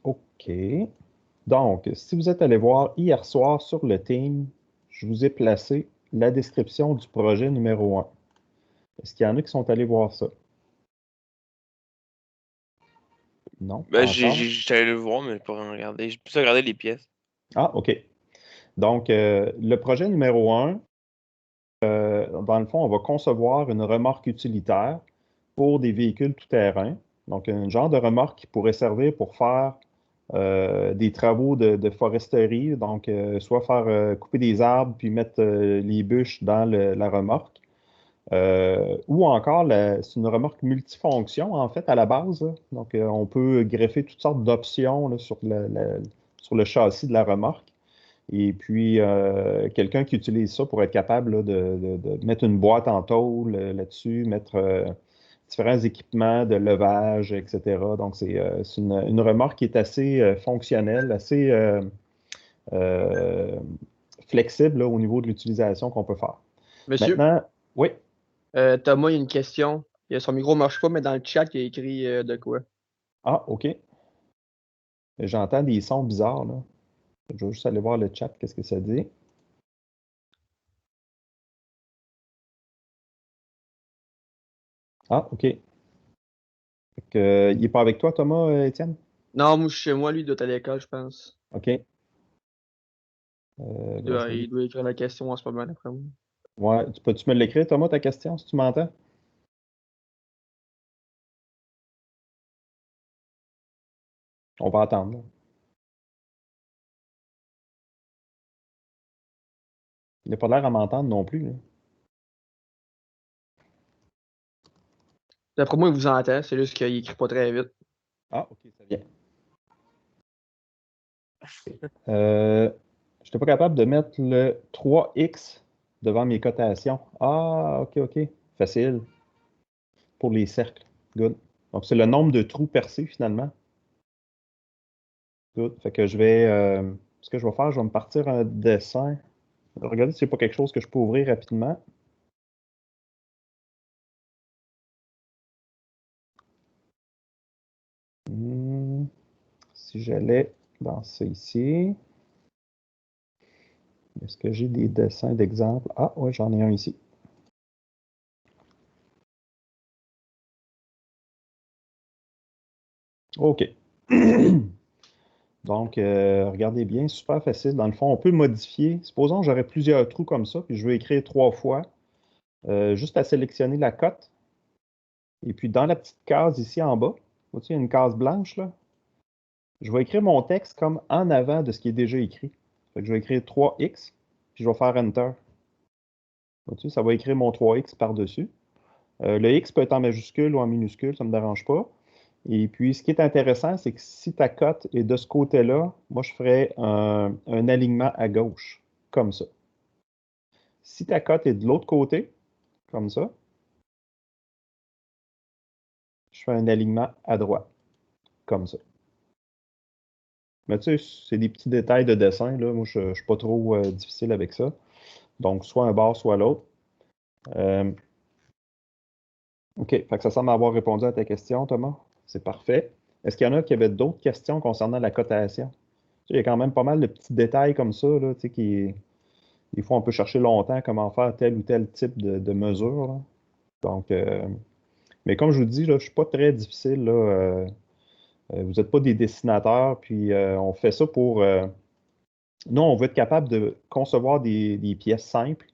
OK. Donc, si vous êtes allé voir hier soir sur le team, je vous ai placé la description du projet numéro 1. Est-ce qu'il y en a qui sont allés voir ça? Non, pas Ben, encore. j'étais allé le voir, mais pas vraiment regarder. J'ai plus regardé les pièces. Ah, OK. Donc, le projet numéro 1, dans le fond, on va concevoir une remorque utilitaire pour des véhicules tout-terrain. Donc, un genre de remorque qui pourrait servir pour faire des travaux de foresterie, donc soit faire couper des arbres puis mettre les bûches dans la remorque, ou encore c'est une remorque multifonction en fait à la base, là. Donc, on peut greffer toutes sortes d'options là, sur le châssis de la remorque. Et puis, quelqu'un qui utilise ça pour être capable là, de mettre une boîte en tôle là-dessus, mettre différents équipements de levage, etc. Donc, c'est une remorque qui est assez fonctionnelle, assez euh, flexible là, au niveau de l'utilisation qu'on peut faire. Monsieur, Maintenant, oui. Thomas, il y a une question. Son micro ne marche pas, mais dans le chat, il y a écrit de quoi? Ah, OK. J'entends des sons bizarres, là. Je vais juste aller voir le chat, qu'est-ce que ça dit. Ah, OK. Il n'est pas avec toi, Thomas, Étienne? Non, moi, je suis chez moi, lui, il doit être à l'école, je pense. OK. Ben, je vais Il doit écrire la question en ce moment, d'après moi. Ouais, peux-tu me l'écrire, Thomas, ta question, si tu m'entends? On va attendre, là. Il n'a pas l'air à m'entendre non plus, là. D'après moi, il vous entend, c'est juste qu'il écrit pas très vite. Ah, OK, ça vient. Euh, je n'étais pas capable de mettre le 3x devant mes cotations. Ah, OK, OK. Facile. Pour les cercles. Good. Donc, c'est le nombre de trous percés, finalement. Good. Fait que ce que je vais faire, je vais me partir un dessin. Regardez si c'est pas quelque chose que je peux ouvrir rapidement. Hmm, si j'allais dans ça ici, est-ce que j'ai des dessins d'exemple? Ah, oui, j'en ai un ici. OK. Donc, regardez bien, super facile. Dans le fond, on peut modifier. Supposons que j'aurais plusieurs trous comme ça, puis je veux écrire 3 fois. Juste à sélectionner la cote. Et puis, dans la petite case ici en bas, vois-tu, il y a une case blanche là. Je vais écrire mon texte comme en avant de ce qui est déjà écrit. Fait que je vais écrire 3x, puis je vais faire Enter. Vois-tu, ça va écrire mon 3x par-dessus. Le X peut être en majuscule ou en minuscule, ça ne me dérange pas. Et puis, ce qui est intéressant, c'est que si ta cote est de ce côté-là, moi, je ferais un alignement à gauche, comme ça. Si ta cote est de l'autre côté, comme ça, je fais un alignement à droite, comme ça. Mais tu sais, c'est des petits détails de dessin, là. Moi, je ne suis pas trop difficile avec ça. Donc, soit un bord, soit l'autre. Euh, OK, fait que ça semble avoir répondu à ta question, Thomas. C'est parfait. Est-ce qu'il y en a qui avaient d'autres questions concernant la cotation? Tu sais, il y a quand même pas mal de petits détails comme ça, là, tu sais, des fois, on peut chercher longtemps comment faire tel ou tel type de mesure, là. Donc, mais comme je vous dis, là, je ne suis pas très difficile, là. Vous n'êtes pas des dessinateurs, puis on fait ça pour. Nous, on veut être capable de concevoir des pièces simples.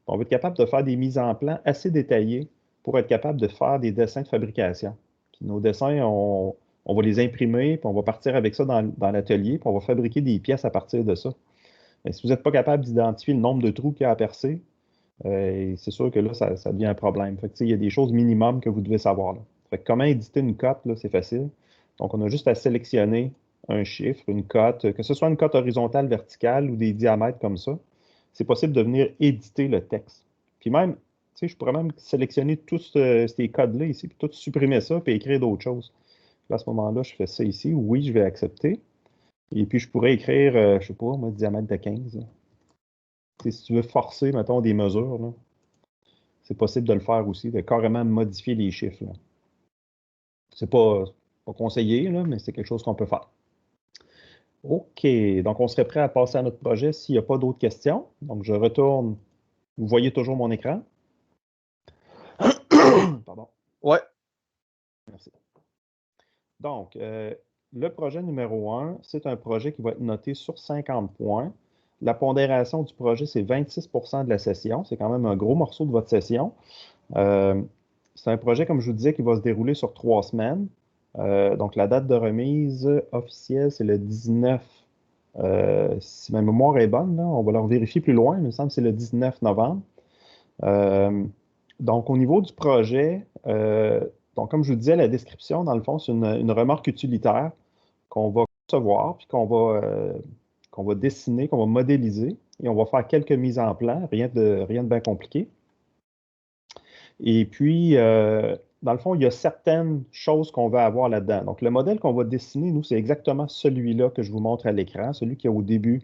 On veut être capable de faire des mises en plan assez détaillées pour être capable de faire des dessins de fabrication. Puis nos dessins, on va les imprimer, puis on va partir avec ça dans l'atelier, puis on va fabriquer des pièces à partir de ça. Mais si vous n'êtes pas capable d'identifier le nombre de trous qu'il y a à percer, c'est sûr que là, ça devient un problème. Fait que, tu sais, il y a des choses minimum que vous devez savoir, là. Fait que comment éditer une cote, là, c'est facile. Donc, on a juste à sélectionner un chiffre, une cote, que ce soit une cote horizontale, verticale ou des diamètres comme ça. C'est possible de venir éditer le texte. Puis même, tu sais, je pourrais même sélectionner tous ces codes-là ici, puis tout supprimer ça, puis écrire d'autres choses. Puis à ce moment-là, je fais ça ici. Oui, je vais accepter. Et puis, je pourrais écrire, je ne sais pas, moi, diamètre de 15. Là. Tu sais, si tu veux forcer, mettons, des mesures, là, c'est possible de le faire aussi, de carrément modifier les chiffres, là. C'est pas conseillé, là, mais c'est quelque chose qu'on peut faire. OK, donc on serait prêt à passer à notre projet s'il n'y a pas d'autres questions. Donc, je retourne. Vous voyez toujours mon écran? Pardon. Ouais. Merci. Donc, le projet numéro 1, c'est un projet qui va être noté sur 50 points. La pondération du projet, c'est 26% de la session. C'est quand même un gros morceau de votre session. C'est un projet, comme je vous disais, qui va se dérouler sur 3 semaines. Donc, la date de remise officielle, c'est le 19. Si ma mémoire est bonne, là, on va le vérifier plus loin, mais il me semble que c'est le 19 novembre. Donc, au niveau du projet, donc, comme je vous disais, la description, dans le fond, c'est une remarque utilitaire qu'on va concevoir, puis qu'on va dessiner, qu'on va modéliser, et on va faire quelques mises en plan, rien de bien compliqué. Et puis, dans le fond, il y a certaines choses qu'on va avoir là-dedans. Donc, le modèle qu'on va dessiner, nous, c'est exactement celui-là que je vous montre à l'écran, celui qui est au début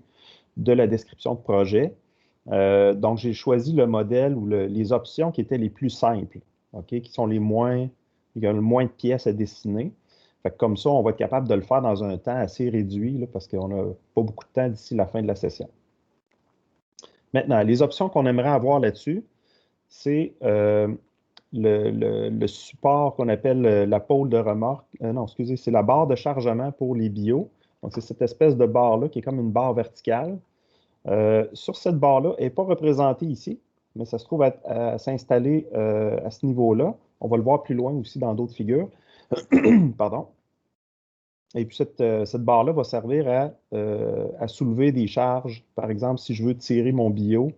de la description de projet. Donc, j'ai choisi le modèle ou les options qui étaient les plus simples, qui sont il y a le moins de pièces à dessiner. Fait que comme ça, on va être capable de le faire dans un temps assez réduit, là, parce qu'on n'a pas beaucoup de temps d'ici la fin de la session. Maintenant, les options qu'on aimerait avoir là-dessus, c'est le support qu'on appelle la pôle de remorque. Non, excusez, c'est la barre de chargement pour les bio. Donc, c'est cette espèce de barre-là qui est comme une barre verticale. Sur cette barre-là, elle n'est pas représentée ici, mais ça se trouve à s'installer à ce niveau-là. On va le voir plus loin aussi dans d'autres figures. Pardon. Et puis, cette barre-là va servir à soulever des charges. Par exemple, si je veux tirer mon bio,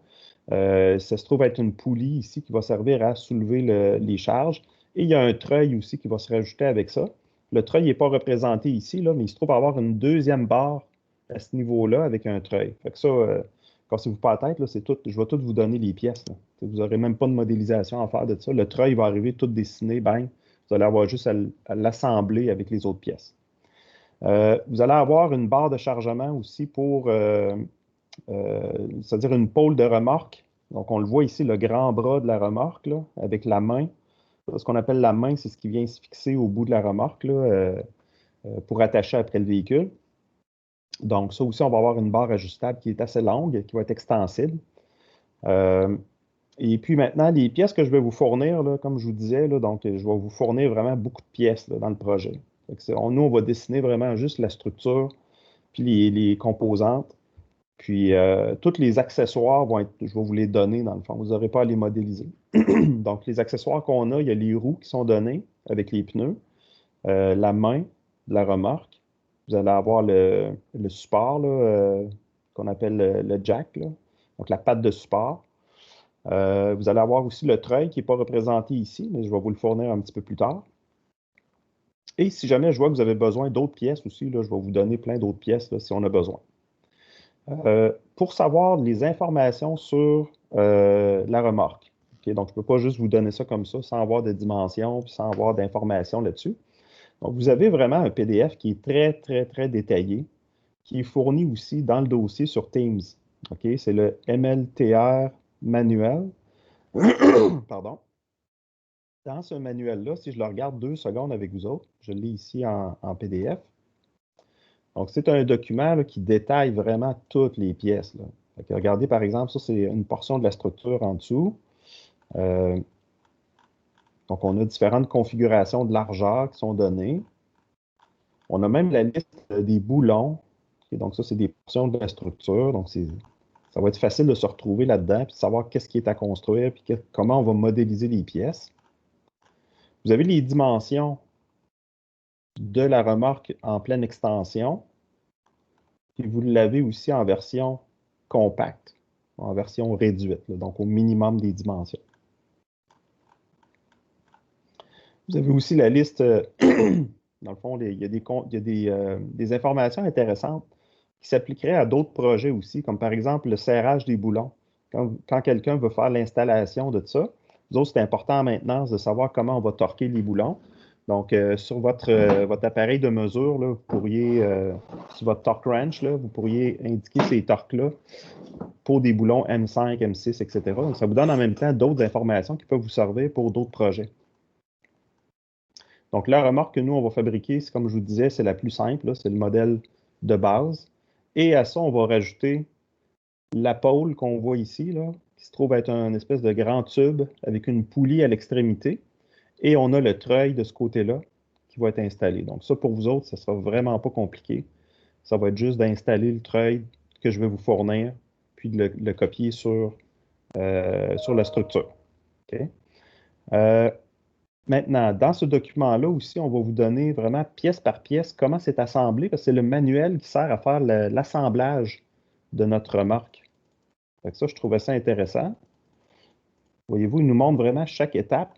ça se trouve être une poulie ici qui va servir à soulever les charges. Et il y a un treuil aussi qui va se rajouter avec ça. Le treuil n'est pas représenté ici, là, mais il se trouve avoir une deuxième barre à ce niveau-là avec un treuil. Fait que ça, cassez-vous pas la tête, là, je vais tout vous donner les pièces. Là. Vous n'aurez même pas de modélisation à faire de ça. Le treuil va arriver tout dessiné, bang. Vous allez avoir juste à l'assembler avec les autres pièces. Vous allez avoir une barre de chargement aussi pour c'est-à-dire une pôle de remorque. Donc, on le voit ici, le grand bras de la remorque, là, avec la main. Ce qu'on appelle la main, c'est ce qui vient se fixer au bout de la remorque là, pour attacher après le véhicule. Donc, ça aussi, on va avoir une barre ajustable qui est assez longue, qui va être extensible. Et puis maintenant, les pièces que je vais vous fournir, là, comme je vous disais, là, donc je vais vous fournir vraiment beaucoup de pièces là, dans le projet. Nous, on va dessiner vraiment juste la structure, puis les composantes. Puis, tous les accessoires je vais vous les donner dans le fond. Vous n'aurez pas à les modéliser. Donc, les accessoires qu'on a, il y a les roues qui sont données avec les pneus, la main de la remorque. Vous allez avoir le support là, qu'on appelle le jack, là. Donc la patte de support. Vous allez avoir aussi le treuil qui n'est pas représenté ici, mais je vais vous le fournir un petit peu plus tard. Et si jamais je vois que vous avez besoin d'autres pièces aussi, là, je vais vous donner plein d'autres pièces là, si on a besoin. Pour savoir les informations sur la remorque. Okay? Donc, je ne peux pas juste vous donner ça comme ça sans avoir de dimensions puis sans avoir d'informations là-dessus. Donc, vous avez vraiment un PDF qui est très, très, très détaillé, qui est fourni aussi dans le dossier sur Teams. Okay? C'est le MLTR manuel. Pardon. Dans ce manuel-là, si je le regarde 2 secondes avec vous autres, je l'ai ici en PDF. Donc, c'est un document là, qui détaille vraiment toutes les pièces. Là. Fait que regardez, par exemple, ça, c'est une portion de la structure en dessous. Donc, on a différentes configurations de largeur qui sont données. On a même la liste des boulons. Et donc, ça, c'est des portions de la structure. Donc, ça va être facile de se retrouver là-dedans, puis de savoir qu'est-ce qui est à construire, puis comment on va modéliser les pièces. Vous avez les dimensions de la remorque en pleine extension. Puis vous l'avez aussi en version compacte, en version réduite, là, donc au minimum des dimensions. Vous avez aussi la liste, dans le fond, il y a des informations intéressantes qui s'appliqueraient à d'autres projets aussi, comme par exemple le serrage des boulons. Quand quelqu'un veut faire l'installation de ça, vous autres, c'est important en maintenance de savoir comment on va torquer les boulons. Donc, sur votre appareil de mesure, là, vous pourriez, sur votre torque wrench, là, vous pourriez indiquer ces torques-là pour des boulons M5, M6, etc. Donc, ça vous donne en même temps d'autres informations qui peuvent vous servir pour d'autres projets. Donc, la remorque que nous, on va fabriquer, comme je vous disais, c'est la plus simple. C'est le modèle de base. Et à ça, on va rajouter la pôle qu'on voit ici, là, qui se trouve être un espèce de grand tube avec une poulie à l'extrémité. Et on a le treuil de ce côté-là qui va être installé. Donc ça, pour vous autres, ça ne sera vraiment pas compliqué. Ça va être juste d'installer le treuil que je vais vous fournir, puis de le copier sur la structure. Okay? Maintenant, dans ce document-là aussi, on va vous donner vraiment pièce par pièce comment c'est assemblé, parce que c'est le manuel qui sert à faire l'assemblage de notre remorque. Fait que ça, je trouvais ça intéressant. Voyez-vous, il nous montre vraiment chaque étape.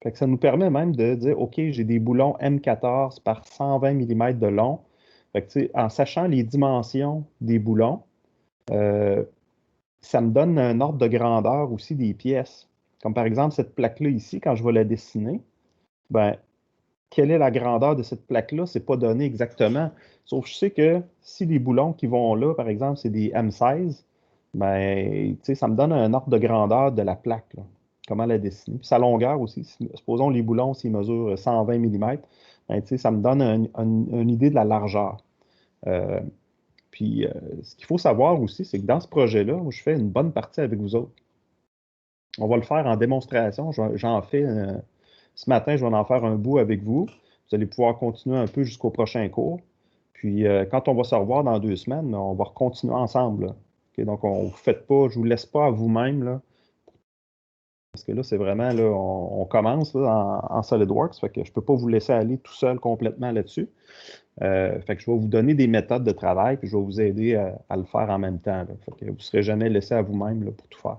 Fait que ça nous permet même de dire, OK, j'ai des boulons M14 par 120 mm de long. Fait que, en sachant les dimensions des boulons, ça me donne un ordre de grandeur aussi des pièces. Comme par exemple, cette plaque-là ici, quand je vais la dessiner, ben, quelle est la grandeur de cette plaque-là? Ce n'est pas donné exactement. Sauf que je sais que si les boulons qui vont là, par exemple, c'est des M16, ben, ça me donne un ordre de grandeur de la plaque, là. Comment la dessiner. Puis sa longueur aussi. Supposons les boulons, s'ils mesurent 120 mm, ben, ça me donne une idée de la largeur. Puis, ce qu'il faut savoir aussi, c'est que dans ce projet-là, je fais une bonne partie avec vous autres. On va le faire en démonstration. J'en fais ce matin, je vais en faire un bout avec vous. Vous allez pouvoir continuer un peu jusqu'au prochain cours. Puis, quand on va se revoir dans 2 semaines, on va continuer ensemble. Okay, donc, on ne vous faites pas, je ne vous laisse pas à vous-même, là. Parce que là, c'est vraiment, là, on commence là, en SolidWorks. Fait que je ne peux pas vous laisser aller tout seul complètement là-dessus. Fait que je vais vous donner des méthodes de travail, puis je vais vous aider à le faire en même temps. Là. Fait que vous ne serez jamais laissé à vous-même là, pour tout faire.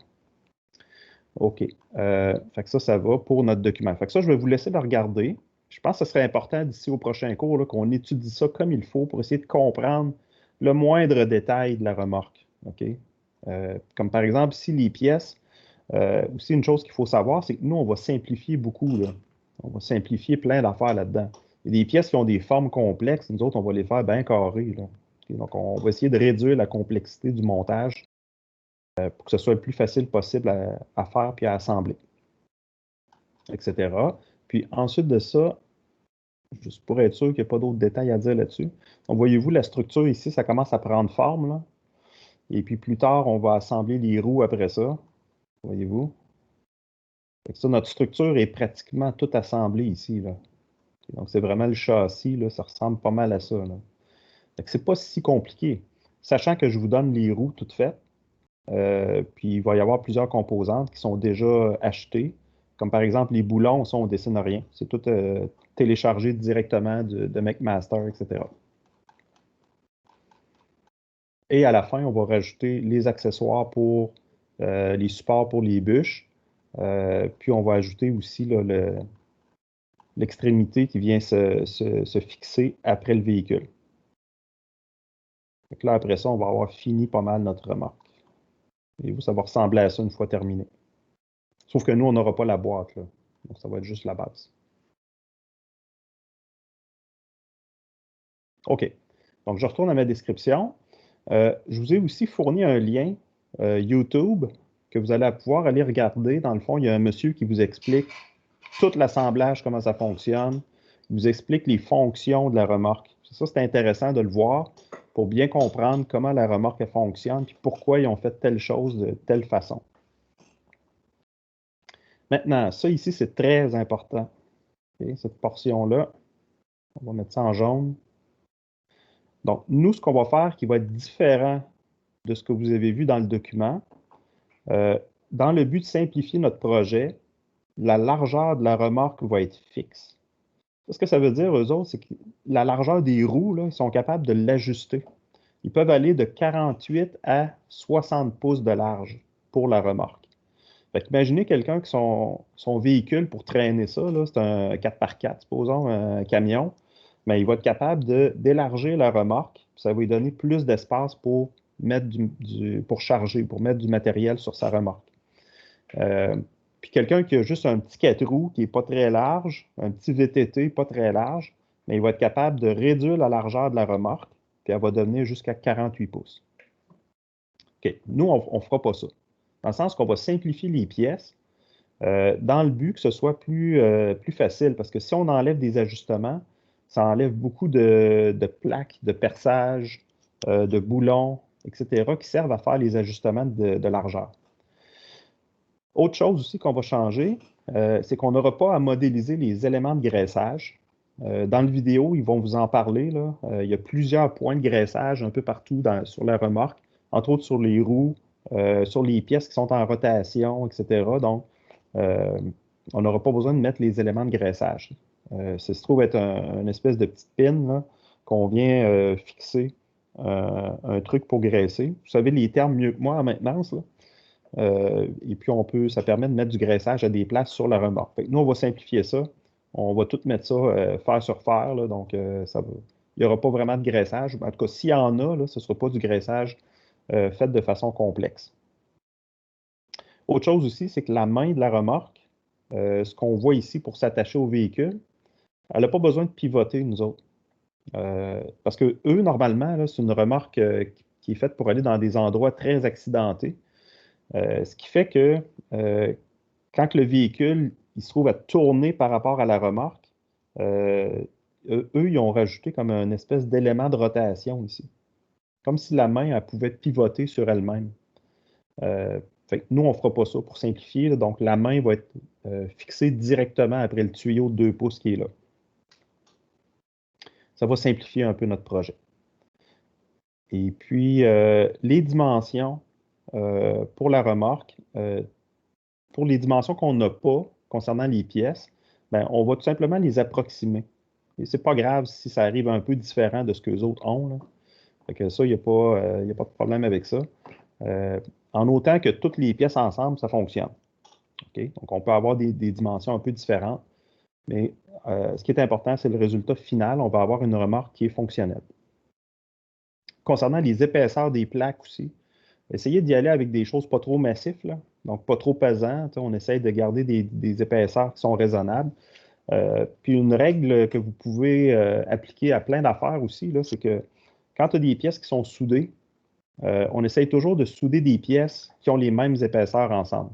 OK. Fait que ça va pour notre document. Fait que ça, je vais vous laisser le regarder. Je pense que ce serait important d'ici au prochain cours là, qu'on étudie ça comme il faut pour essayer de comprendre le moindre détail de la remorque. OK? Comme par exemple, ici, les pièces. Aussi, une chose qu'il faut savoir, c'est que nous, on va simplifier beaucoup. Là. On va simplifier plein d'affaires là-dedans. Il y a des pièces qui ont des formes complexes. Nous autres, on va les faire bien carrées. Là. Donc, on va essayer de réduire la complexité du montage pour que ce soit le plus facile possible à faire puis à assembler, etc. Puis ensuite de ça, juste pour être sûr qu'il n'y a pas d'autres détails à dire là-dessus. Donc, voyez-vous, la structure ici, ça commence à prendre forme. Là. Et puis plus tard, on va assembler les roues après ça. Voyez-vous? Ça, notre structure est pratiquement toute assemblée ici. Là. Donc, c'est vraiment le châssis, là, ça ressemble pas mal à ça. C'est pas si compliqué. Sachant que je vous donne les roues toutes faites, puis il va y avoir plusieurs composantes qui sont déjà achetées. Comme par exemple, les boulons, ça, on ne dessine rien. C'est tout téléchargé directement de McMaster, etc. Et à la fin, on va rajouter les accessoires pour les supports pour les bûches. Puis on va ajouter aussi là, l'extrémité qui vient se fixer après le véhicule. Donc là, après ça, on va avoir fini pas mal notre remorque. Et vous, ça va ressembler à ça une fois terminé. Sauf que nous, on n'aura pas la boîte, là. Donc, ça va être juste la base. OK. Donc, je retourne à ma description. Je vous ai aussi fourni un lien YouTube que vous allez pouvoir aller regarder. Dans le fond, il y a un monsieur qui vous explique tout l'assemblage, comment ça fonctionne. Il vous explique les fonctions de la remorque. Ça, c'est intéressant de le voir pour bien comprendre comment la remorque elle fonctionne et pourquoi ils ont fait telle chose de telle façon. Maintenant, ça ici, c'est très important. Okay, cette portion-là, on va mettre ça en jaune. Donc, nous, ce qu'on va faire qui va être différent de ce que vous avez vu dans le document, dans le but de simplifier notre projet, la largeur de la remorque va être fixe. Ce que ça veut dire, eux autres, c'est que la largeur des roues, là, ils sont capables de l'ajuster. Ils peuvent aller de 48 à 60 pouces de large pour la remorque. Imaginez quelqu'un qui son véhicule pour traîner ça, c'est un 4x4, supposons, un camion, mais il va être capable d'élargir la remorque. Ça va lui donner plus d'espace pour mettre pour charger, pour mettre du matériel sur sa remorque. Puis quelqu'un qui a juste un petit 4 roues qui n'est pas très large, un petit VTT pas très large, mais il va être capable de réduire la largeur de la remorque, puis elle va devenir jusqu'à 48 pouces. OK. Nous, on ne fera pas ça. Dans le sens qu'on va simplifier les pièces dans le but que ce soit plus facile. Parce que si on enlève des ajustements, ça enlève beaucoup de plaques, de perçages, de boulons, etc., qui servent à faire les ajustements de largeur. Autre chose aussi qu'on va changer, c'est qu'on n'aura pas à modéliser les éléments de graissage. Dans le vidéo, ils vont vous en parler, là. Il y a plusieurs points de graissage un peu partout sur la remorque, entre autres sur les roues, sur les pièces qui sont en rotation, etc. Donc, on n'aura pas besoin de mettre les éléments de graissage. Ça se trouve être une espèce de petite pin qu'on vient fixer un truc pour graisser. Vous savez les termes mieux que moi en maintenance, là. Et puis, ça permet de mettre du graissage à des places sur la remorque. Fait que nous, on va simplifier ça. On va tout mettre ça fer sur fer, là, donc il n'y aura pas vraiment de graissage. En tout cas, s'il y en a, là, ce ne sera pas du graissage fait de façon complexe. Autre chose aussi, c'est que la main de la remorque, ce qu'on voit ici pour s'attacher au véhicule, elle n'a pas besoin de pivoter, nous autres. Parce que eux, normalement, c'est une remorque qui est faite pour aller dans des endroits très accidentés. Ce qui fait que quand le véhicule il se trouve à tourner par rapport à la remorque, eux, ils ont rajouté comme une espèce d'élément de rotation ici. Comme si la main elle pouvait pivoter sur elle-même. Fait que nous, on ne fera pas ça pour simplifier. Là, donc, la main va être fixée directement après le tuyau de 2 pouces qui est là. Ça va simplifier un peu notre projet. Et puis, les dimensions pour la remorque, pour les dimensions qu'on n'a pas concernant les pièces, ben, on va tout simplement les approximer. Et ce n'est pas grave si ça arrive un peu différent de ce que les autres ont, là. Fait que ça, il n'y a pas de problème avec ça. En autant que toutes les pièces ensemble, ça fonctionne. Okay? Donc, on peut avoir des dimensions un peu différentes, mais ce qui est important, c'est le résultat final. On va avoir une remorque qui est fonctionnelle. Concernant les épaisseurs des plaques aussi, essayez d'y aller avec des choses pas trop massives, là. Donc pas trop pesantes. On essaye de garder des épaisseurs qui sont raisonnables. Puis une règle que vous pouvez appliquer à plein d'affaires aussi, c'est que quand tu as des pièces qui sont soudées, on essaye toujours de souder des pièces qui ont les mêmes épaisseurs ensemble.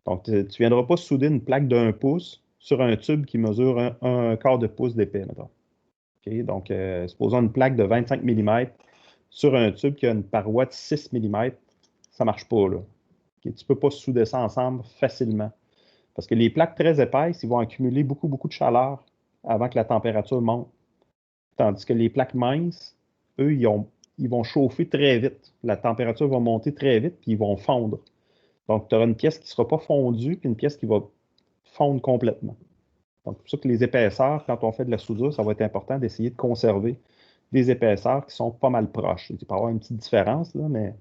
Donc, tu ne viendras pas souder une plaque d'1 pouce sur un tube qui mesure un quart de pouce d'épais, mettons. Okay? Donc, supposons une plaque de 25 mm sur un tube qui a une paroi de 6 mm, ça ne marche pas, là. Okay? Tu ne peux pas souder ça ensemble facilement. Parce que les plaques très épaisses, ils vont accumuler beaucoup, beaucoup de chaleur avant que la température monte. Tandis que les plaques minces, eux, ils vont chauffer très vite. La température va monter très vite, puis ils vont fondre. Donc, tu auras une pièce qui ne sera pas fondue, puis une pièce qui va fondre complètement. Donc, c'est pour ça que les épaisseurs, quand on fait de la soudure, ça va être important d'essayer de conserver des épaisseurs qui sont pas mal proches. Il peut y avoir une petite différence, là, mais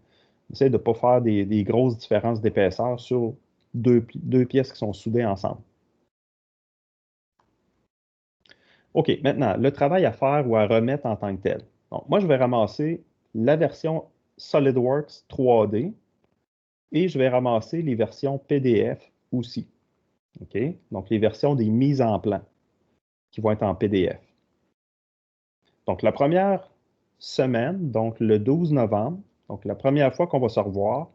essaye de ne pas faire des grosses différences d'épaisseur sur deux pièces qui sont soudées ensemble. OK, maintenant, le travail à faire ou à remettre en tant que tel. Donc, moi, je vais ramasser la version SolidWorks 3D et je vais ramasser les versions PDF aussi. OK? Donc, les versions des mises en plan qui vont être en PDF. Donc, la première semaine, donc le 12 novembre, donc la première fois qu'on va se revoir,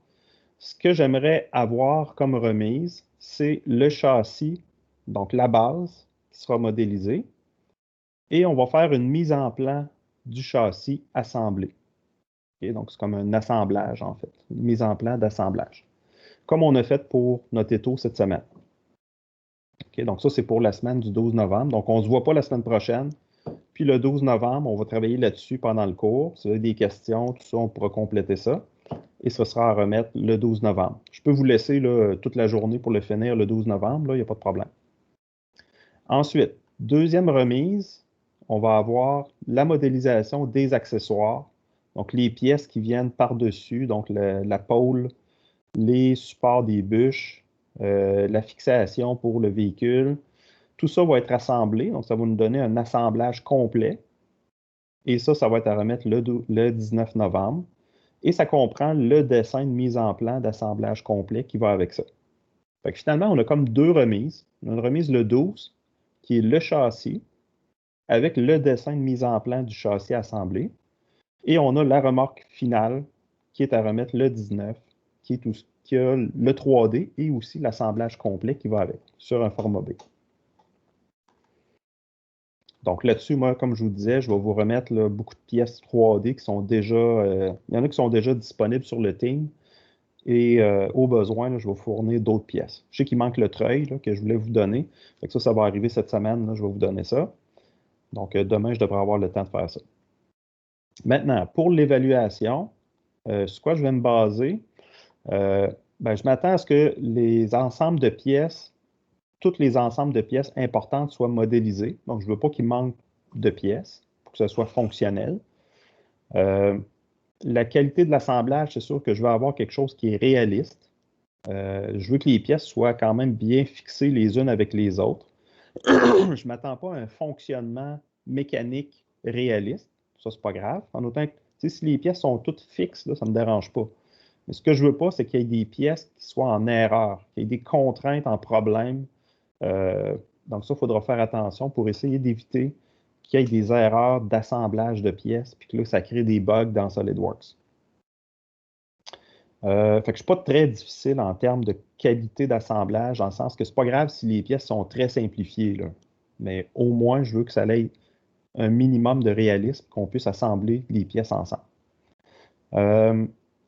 ce que j'aimerais avoir comme remise, c'est le châssis, donc la base qui sera modélisée, et on va faire une mise en plan du châssis assemblé. Okay? Donc, c'est comme un assemblage, en fait, une mise en plan d'assemblage, comme on a fait pour notre étau cette semaine. Okay? Donc, ça, c'est pour la semaine du 12 novembre. Donc, on ne se voit pas la semaine prochaine. Puis le 12 novembre, on va travailler là-dessus pendant le cours. Si vous avez des questions, tout ça, on pourra compléter ça. Et ce sera à remettre le 12 novembre. Je peux vous laisser là, toute la journée pour le finir le 12 novembre, il n'y a pas de problème. Ensuite, deuxième remise, on va avoir la modélisation des accessoires. Donc, les pièces qui viennent par-dessus, donc la pôle, les supports des bûches, la fixation pour le véhicule. Tout ça va être assemblé, donc ça va nous donner un assemblage complet. Et ça va être à remettre le 19 novembre. Et ça comprend le dessin de mise en plan d'assemblage complet qui va avec ça. Fait que finalement, on a comme deux remises. On a une remise le 12, qui est le châssis, avec le dessin de mise en plan du châssis assemblé. Et on a la remorque finale, qui est à remettre le 19, qui a le 3D et aussi l'assemblage complet qui va avec, sur un format B. Donc là-dessus, moi, comme je vous disais, je vais vous remettre là, beaucoup de pièces 3D qui sont déjà, il y en a qui sont déjà disponibles sur le team. Et au besoin, là, je vais vous fournir d'autres pièces. Je sais qu'il manque le treuil là, que je voulais vous donner. Fait que ça va arriver cette semaine. Là, je vais vous donner ça. Donc demain, je devrais avoir le temps de faire ça. Maintenant, pour l'évaluation, sur quoi je vais me baser? Ben, je m'attends à ce que les ensembles de pièces, tous les ensembles de pièces importantes soient modélisés. Donc, je ne veux pas qu'il manque de pièces pour que ce soit fonctionnel. La qualité de l'assemblage, c'est sûr que je veux avoir quelque chose qui est réaliste. Je veux que les pièces soient quand même bien fixées les unes avec les autres. Je ne m'attends pas à un fonctionnement mécanique réaliste. Ça, c'est pas grave. En autant que si les pièces sont toutes fixes, là, ça ne me dérange pas. Mais ce que je ne veux pas, c'est qu'il y ait des pièces qui soient en erreur, qu'il y ait des contraintes en problème. Donc ça, il faudra faire attention pour essayer d'éviter qu'il y ait des erreurs d'assemblage de pièces, puis que là, ça crée des bugs dans SolidWorks. Fait que je ne suis pas très difficile en termes de qualité d'assemblage, dans le sens que c'est pas grave si les pièces sont très simplifiées, là. Mais au moins, je veux que ça ait un minimum de réalisme, qu'on puisse assembler les pièces ensemble.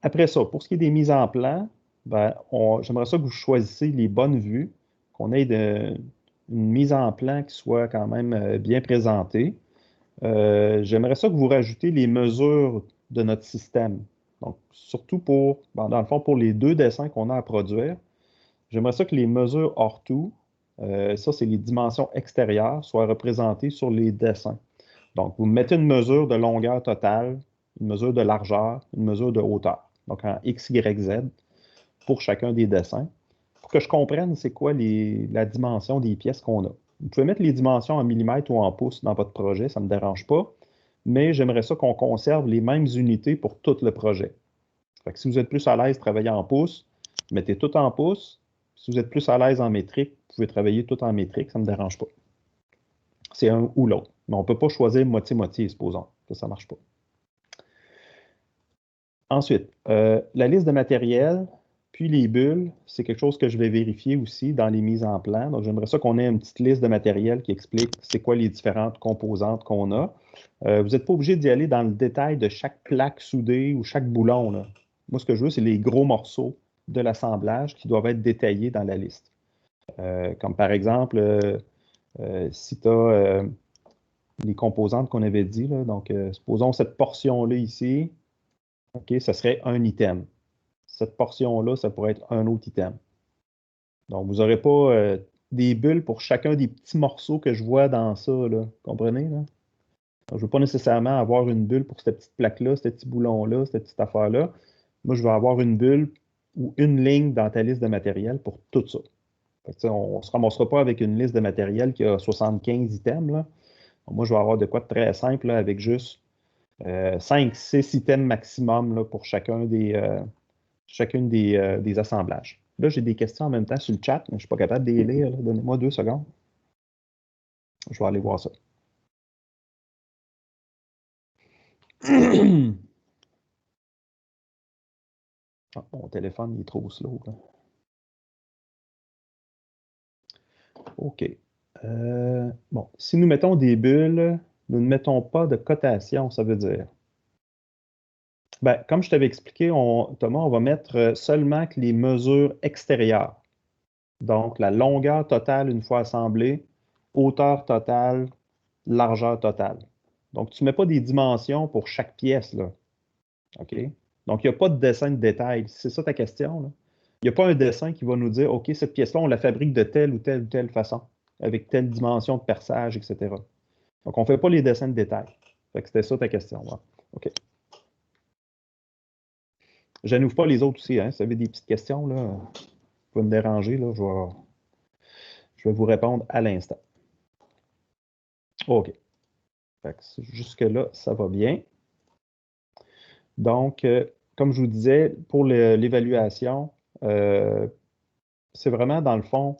Après ça, pour ce qui est des mises en plan, ben, j'aimerais ça que vous choisissiez les bonnes vues, qu'on ait une mise en plan qui soit quand même bien présentée. J'aimerais ça que vous rajoutez les mesures de notre système. Donc, surtout dans le fond, pour les 2 dessins qu'on a à produire, j'aimerais ça que les mesures ortho, ça, c'est les dimensions extérieures, soient représentées sur les dessins. Donc, vous mettez une mesure de longueur totale, une mesure de largeur, une mesure de hauteur. Donc, en X, Y, Z pour chacun des dessins. Pour que je comprenne c'est quoi la dimension des pièces qu'on a. Vous pouvez mettre les dimensions en millimètres ou en pouces dans votre projet, ça ne me dérange pas, mais j'aimerais ça qu'on conserve les mêmes unités pour tout le projet. Fait que si vous êtes plus à l'aise de travailler en pouces, mettez tout en pouces. Si vous êtes plus à l'aise en métrique, vous pouvez travailler tout en métrique, ça ne me dérange pas. C'est un ou l'autre. Mais on ne peut pas choisir moitié-moitié, supposons. Ça ne marche pas. Ensuite, la liste de matériel, puis les bulles, c'est quelque chose que je vais vérifier aussi dans les mises en plan. Donc, j'aimerais ça qu'on ait une petite liste de matériel qui explique c'est quoi les différentes composantes qu'on a. Vous n'êtes pas obligé d'y aller dans le détail de chaque plaque soudée ou chaque boulon, là. Moi, ce que je veux, c'est les gros morceaux de l'assemblage qui doivent être détaillés dans la liste. Comme par exemple, si tu as les composantes qu'on avait dit, là, donc supposons cette portion-là ici, OK, ça serait un item. Cette portion-là, ça pourrait être un autre item. Donc, vous n'aurez pas des bulles pour chacun des petits morceaux que je vois dans ça, là. Comprenez, là? Je ne veux pas nécessairement avoir une bulle pour cette petite plaque-là, ce petit boulon-là, cette petite affaire-là. Moi, je vais avoir une bulle ou une ligne dans ta liste de matériel pour tout ça. Fait que, on ne se ramassera pas avec une liste de matériel qui a 75 items, là. Moi, je vais avoir de quoi de très simple là, avec juste 5-6 items maximum là, pour chacune des assemblages. Là, j'ai des questions en même temps sur le chat, mais je ne suis pas capable de les lire. Donnez-moi 2 secondes. Je vais aller voir ça. Ah, mon téléphone il est trop slow, là. OK. Bon, si nous mettons des bulles, nous ne mettons pas de cotation, ça veut dire. Ben, comme je t'avais expliqué, Thomas, on va mettre seulement que les mesures extérieures. Donc, la longueur totale une fois assemblée, hauteur totale, largeur totale. Donc, tu ne mets pas des dimensions pour chaque pièce, là. OK? Donc, il n'y a pas de dessin de détail. C'est ça ta question, là? Il n'y a pas un dessin qui va nous dire, OK, cette pièce-là, on la fabrique de telle ou telle façon, avec telle dimension de perçage, etc. Donc, on ne fait pas les dessins de détail. Fait que c'était ça ta question. Ouais. OK. Je n'ouvre pas les autres aussi, hein. Si vous avez des petites questions, là, vous pouvez me déranger, là, je vais vous répondre à l'instant. OK. Jusque-là, ça va bien. Donc, comme je vous disais, pour l'évaluation, c'est vraiment, dans le fond,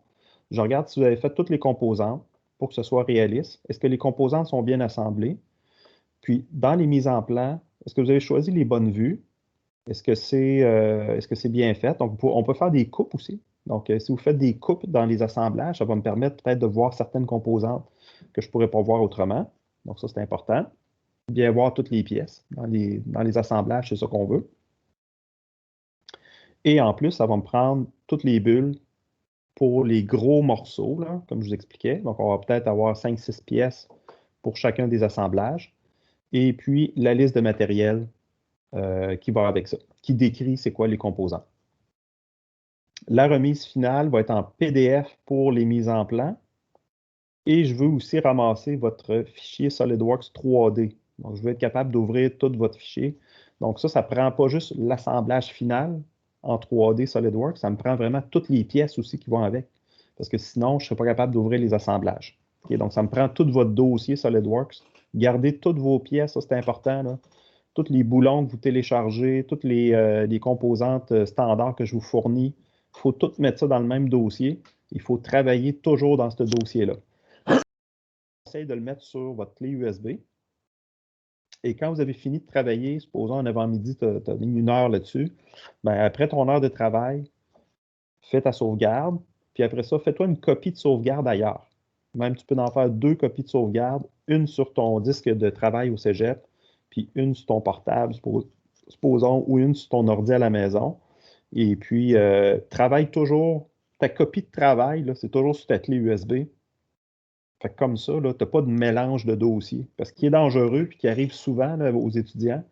je regarde si vous avez fait toutes les composantes pour que ce soit réaliste. Est-ce que les composantes sont bien assemblées? Puis, dans les mises en plan, est-ce que vous avez choisi les bonnes vues? Est-ce que c'est bien fait? Donc, on peut faire des coupes aussi. Donc, si vous faites des coupes dans les assemblages, ça va me permettre peut-être de voir certaines composantes que je ne pourrais pas voir autrement. Donc ça, c'est important. Bien voir toutes les pièces dans les assemblages, c'est ça qu'on veut. Et en plus, ça va me prendre toutes les bulles pour les gros morceaux, là, comme je vous expliquais. Donc, on va peut-être avoir 5-6 pièces pour chacun des assemblages. Et puis, la liste de matériel qui va avec ça, qui décrit c'est quoi les composants. La remise finale va être en PDF pour les mises en plan. Et je veux aussi ramasser votre fichier SolidWorks 3D. Donc, je veux être capable d'ouvrir tout votre fichier. Donc, ça ne prend pas juste l'assemblage final en 3D SolidWorks, ça me prend vraiment toutes les pièces aussi qui vont avec. Parce que sinon, je ne serais pas capable d'ouvrir les assemblages. Okay? Donc, ça me prend tout votre dossier SolidWorks. Gardez toutes vos pièces, ça c'est important, là. Tous les boulons que vous téléchargez, toutes les composantes standards que je vous fournis. Il faut tout mettre ça dans le même dossier. Il faut travailler toujours dans ce dossier-là. Essaye de le mettre sur votre clé USB. Et quand vous avez fini de travailler, supposons un avant-midi, tu as mis 1 heure là-dessus, ben après ton heure de travail, fais ta sauvegarde, puis après ça, fais-toi une copie de sauvegarde ailleurs. Même tu peux en faire 2 copies de sauvegarde, une sur ton disque de travail au cégep, puis une sur ton portable, supposons, ou une sur ton ordi à la maison. Et puis, travaille toujours, ta copie de travail, c'est toujours sur ta clé USB. Fait que comme ça, tu n'as pas de mélange de dossiers. Parce qu'il est dangereux, puis qui arrive souvent là, aux étudiants,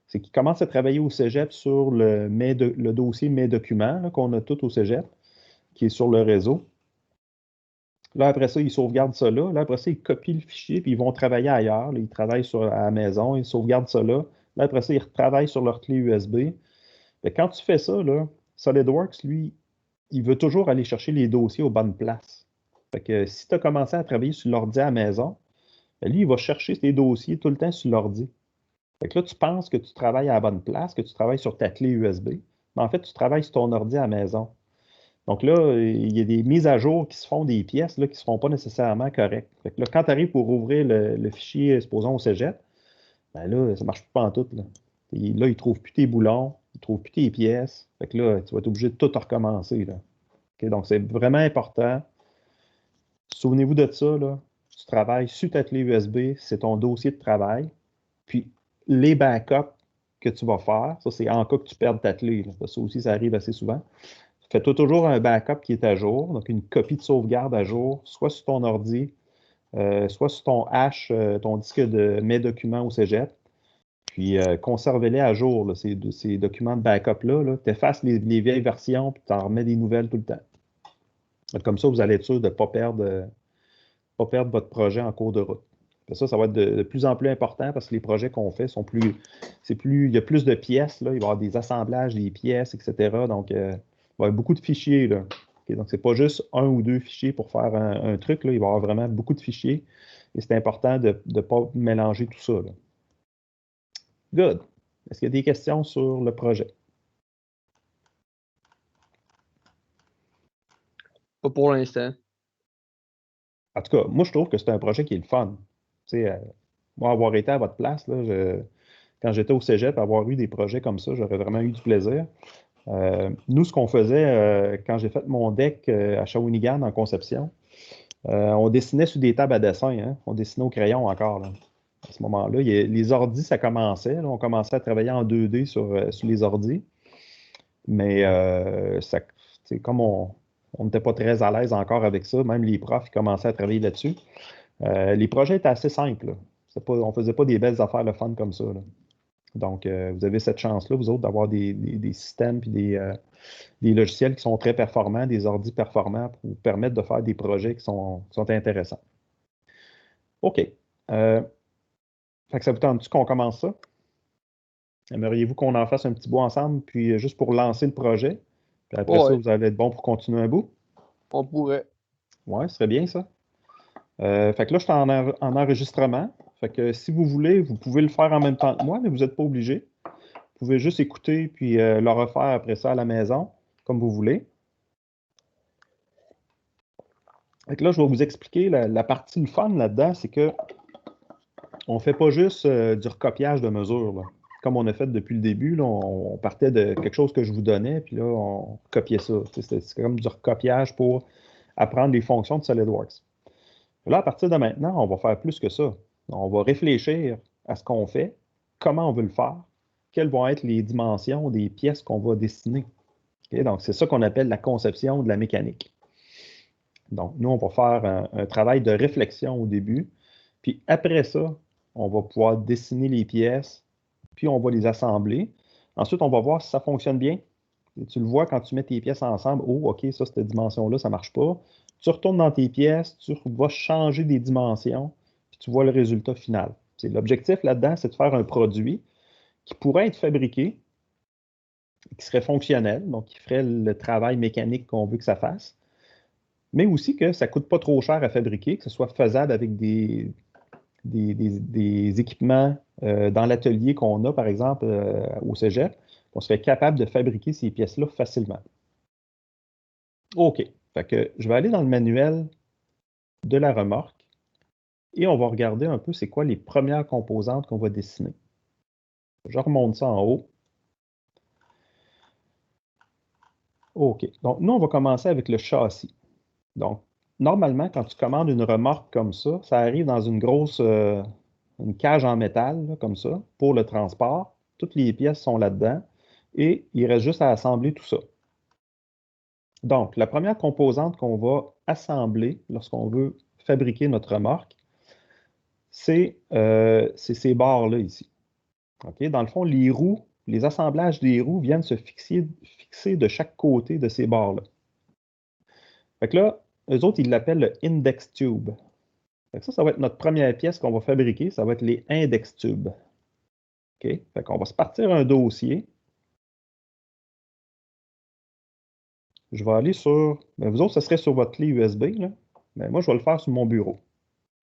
c'est qu'ils commencent à travailler au cégep sur le dossier Mes documents qu'on a tout au cégep, qui est sur le réseau. Là, après ça, ils sauvegardent ça là. Là, après ça, ils copient le fichier, puis ils vont travailler ailleurs. Là, ils travaillent à la maison, ils sauvegardent ça là. Là, après ça, ils retravaillent sur leur clé USB. Fait que quand tu fais ça, là, SolidWorks, lui, il veut toujours aller chercher les dossiers aux bonnes places. Fait que si tu as commencé à travailler sur l'ordi à la maison, ben, lui, il va chercher tes dossiers tout le temps sur l'ordi. Fait que là, tu penses que tu travailles à la bonne place, que tu travailles sur ta clé USB, mais en fait, tu travailles sur ton ordi à la maison. Donc là, il y a des mises à jour qui se font des pièces là, qui ne se font pas nécessairement correctes. Fait que là, quand tu arrives pour ouvrir le fichier, supposons au cégep, ben là, ça ne marche pas en tout. Là, il ne trouve plus tes boulons, il ne trouve plus tes pièces. Fait que là, tu vas être obligé de tout recommencer. Là. Okay, donc, c'est vraiment important. Souvenez-vous de ça, là. Tu travailles sur ta clé USB, c'est ton dossier de travail. Puis, les backups que tu vas faire, ça, c'est en cas que tu perdes ta clé. Là. Ça aussi, ça arrive assez souvent. Fais-toi toujours un backup qui est à jour, donc une copie de sauvegarde à jour, soit sur ton ordi, soit sur ton H, ton disque de mes documents au cégep. Puis, conserve-les à jour, là, ces documents de backup-là. Là. Tu effaces les vieilles versions, puis tu en remets des nouvelles tout le temps. Donc, comme ça, vous allez être sûr de ne pas perdre votre projet en cours de route. Ça va être de plus en plus important parce que les projets qu'on fait sont plus. Il y a plus de pièces, là, il va y avoir des assemblages, des pièces, etc. Donc, il va y avoir beaucoup de fichiers. Là. Okay, donc, ce n'est pas juste 1 ou 2 fichiers pour faire un truc. Là, il va y avoir vraiment beaucoup de fichiers. Et c'est important de ne pas mélanger tout ça. Là. Good. Est-ce qu'il y a des questions sur le projet? Pas pour l'instant. En tout cas, moi, je trouve que c'est un projet qui est le fun. Moi, avoir été à votre place, là, quand j'étais au cégep, avoir eu des projets comme ça, j'aurais vraiment eu du plaisir. Nous, ce qu'on faisait quand j'ai fait mon deck à Shawinigan en conception, on dessinait sur des tables à dessin. Hein? On dessinait au crayon encore. Là. À ce moment-là, les ordis, ça commençait. Là, on commençait à travailler en 2D sur les ordis. Mais comme on n'était pas très à l'aise encore avec ça, même les profs ils commençaient à travailler là-dessus. Les projets étaient assez simples. Là. On ne faisait pas des belles affaires le fun comme ça. Là. Donc, vous avez cette chance-là, vous autres, d'avoir des systèmes et des logiciels qui sont très performants, des ordis performants pour vous permettre de faire des projets qui sont intéressants. OK. Fait que ça vous tente-tu qu'on commence ça? Aimeriez-vous qu'on en fasse un petit bout ensemble, puis juste pour lancer le projet? Puis après ça, vous allez être bon pour continuer un bout? On pourrait. Oui, ce serait bien ça. Fait que là, je suis en enregistrement. Fait que si vous voulez, vous pouvez le faire en même temps que moi, mais vous n'êtes pas obligé. Vous pouvez juste écouter puis le refaire après ça à la maison, comme vous voulez. Fait que là, je vais vous expliquer la partie le fun là-dedans, c'est que on ne fait pas juste du recopiage de mesures. Là. Comme on a fait depuis le début, là, on partait de quelque chose que je vous donnais, puis là, on copiait ça. C'est comme du recopiage pour apprendre les fonctions de SolidWorks. Là, à partir de maintenant, on va faire plus que ça. On va réfléchir à ce qu'on fait, comment on veut le faire, quelles vont être les dimensions des pièces qu'on va dessiner. Okay? Donc, c'est ça qu'on appelle la conception de la mécanique. Donc, nous, on va faire un travail de réflexion au début, puis après ça, on va pouvoir dessiner les pièces, puis on va les assembler. Ensuite, on va voir si ça fonctionne bien. Et tu le vois quand tu mets tes pièces ensemble. Oh, OK, ça, cette dimension-là, ça ne marche pas. Tu retournes dans tes pièces, tu vas changer des dimensions, puis tu vois le résultat final. L'objectif là-dedans, c'est de faire un produit qui pourrait être fabriqué, qui serait fonctionnel, donc qui ferait le travail mécanique qu'on veut que ça fasse, mais aussi que ça ne coûte pas trop cher à fabriquer, que ce soit faisable avec des équipements dans l'atelier qu'on a, par exemple, au cégep, on serait capable de fabriquer ces pièces-là facilement. OK. Fait que je vais aller dans le manuel de la remorque et on va regarder un peu c'est quoi les premières composantes qu'on va dessiner. Je remonte ça en haut. OK. Donc, nous, on va commencer avec le châssis. Donc, normalement, quand tu commandes une remorque comme ça arrive dans une grosse une cage en métal, là, comme ça, pour le transport. Toutes les pièces sont là-dedans et il reste juste à assembler tout ça. Donc, la première composante qu'on va assembler lorsqu'on veut fabriquer notre remorque, c'est ces barres-là ici. Okay? Dans le fond, les roues, les assemblages des roues viennent se fixer de chaque côté de ces barres-là. Fait que là, eux autres, ils l'appellent le index tube. Fait que ça va être notre première pièce qu'on va fabriquer, ça va être les index tubes. OK? Fait qu'on va se partir un dossier. Je vais aller sur. Ben, vous autres, ce serait sur votre clé USB, là. Mais moi, je vais le faire sur mon bureau.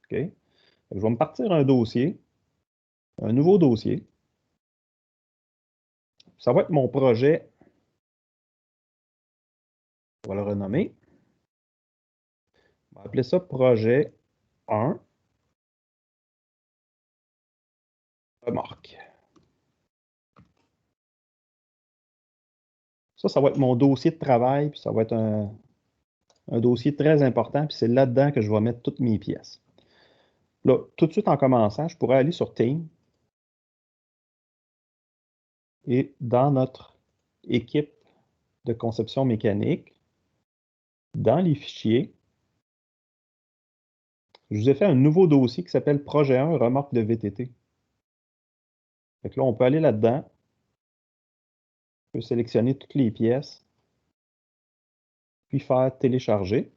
OK? Je vais me partir un dossier, un nouveau dossier. Ça va être mon projet. On va le renommer. On va appeler ça projet 1. Remorque. Ça va être mon dossier de travail, puis ça va être un dossier très important, puis c'est là-dedans que je vais mettre toutes mes pièces. Là, tout de suite en commençant, je pourrais aller sur Team et dans notre équipe de conception mécanique, dans les fichiers, je vous ai fait un nouveau dossier qui s'appelle Projet 1 remorque de VTT. Fait que là, on peut aller là-dedans, on peut sélectionner toutes les pièces, puis faire télécharger.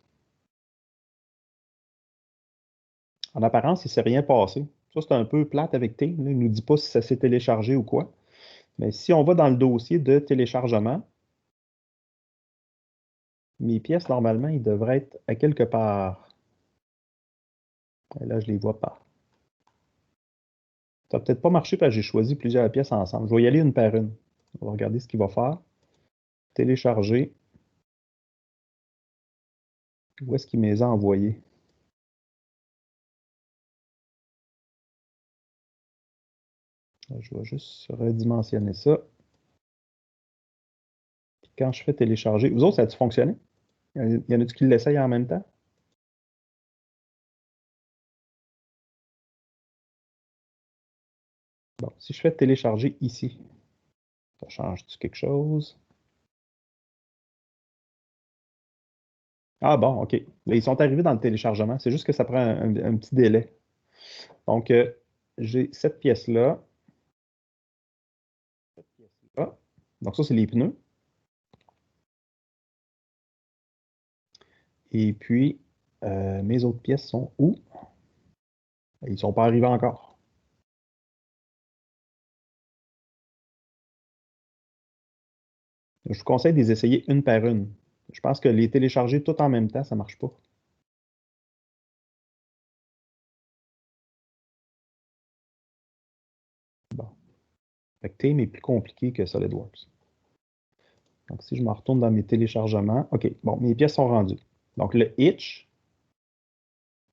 En apparence, il ne s'est rien passé. Ça, c'est un peu plate avec Team. Il ne nous dit pas si ça s'est téléchargé ou quoi. Mais si on va dans le dossier de téléchargement, mes pièces, normalement, ils devraient être à quelque part. Et là, je ne les vois pas. Ça n'a peut-être pas marché parce que j'ai choisi plusieurs pièces ensemble. Je vais y aller une par une. On va regarder ce qu'il va faire. Télécharger. Où est-ce qu'il me les a envoyés? Je vais juste redimensionner ça. Puis quand je fais télécharger, vous autres, ça a-tu fonctionné? Il y en a-tu qui l'essayent en même temps? Bon, si je fais télécharger ici, ça change-tu quelque chose? Ah bon, OK. Là, ils sont arrivés dans le téléchargement. C'est juste que ça prend un petit délai. Donc, j'ai cette pièce-là. Cette pièce-là. Donc, ça, c'est les pneus. Et puis, mes autres pièces sont où? Ils ne sont pas arrivés encore. Je vous conseille de les essayer une par une. Je pense que les télécharger tout en même temps, ça ne marche pas. Bon. Fait que Tame est plus compliqué que SolidWorks. Donc, si je me retourne dans mes téléchargements, OK, bon, mes pièces sont rendues. Donc, le hitch,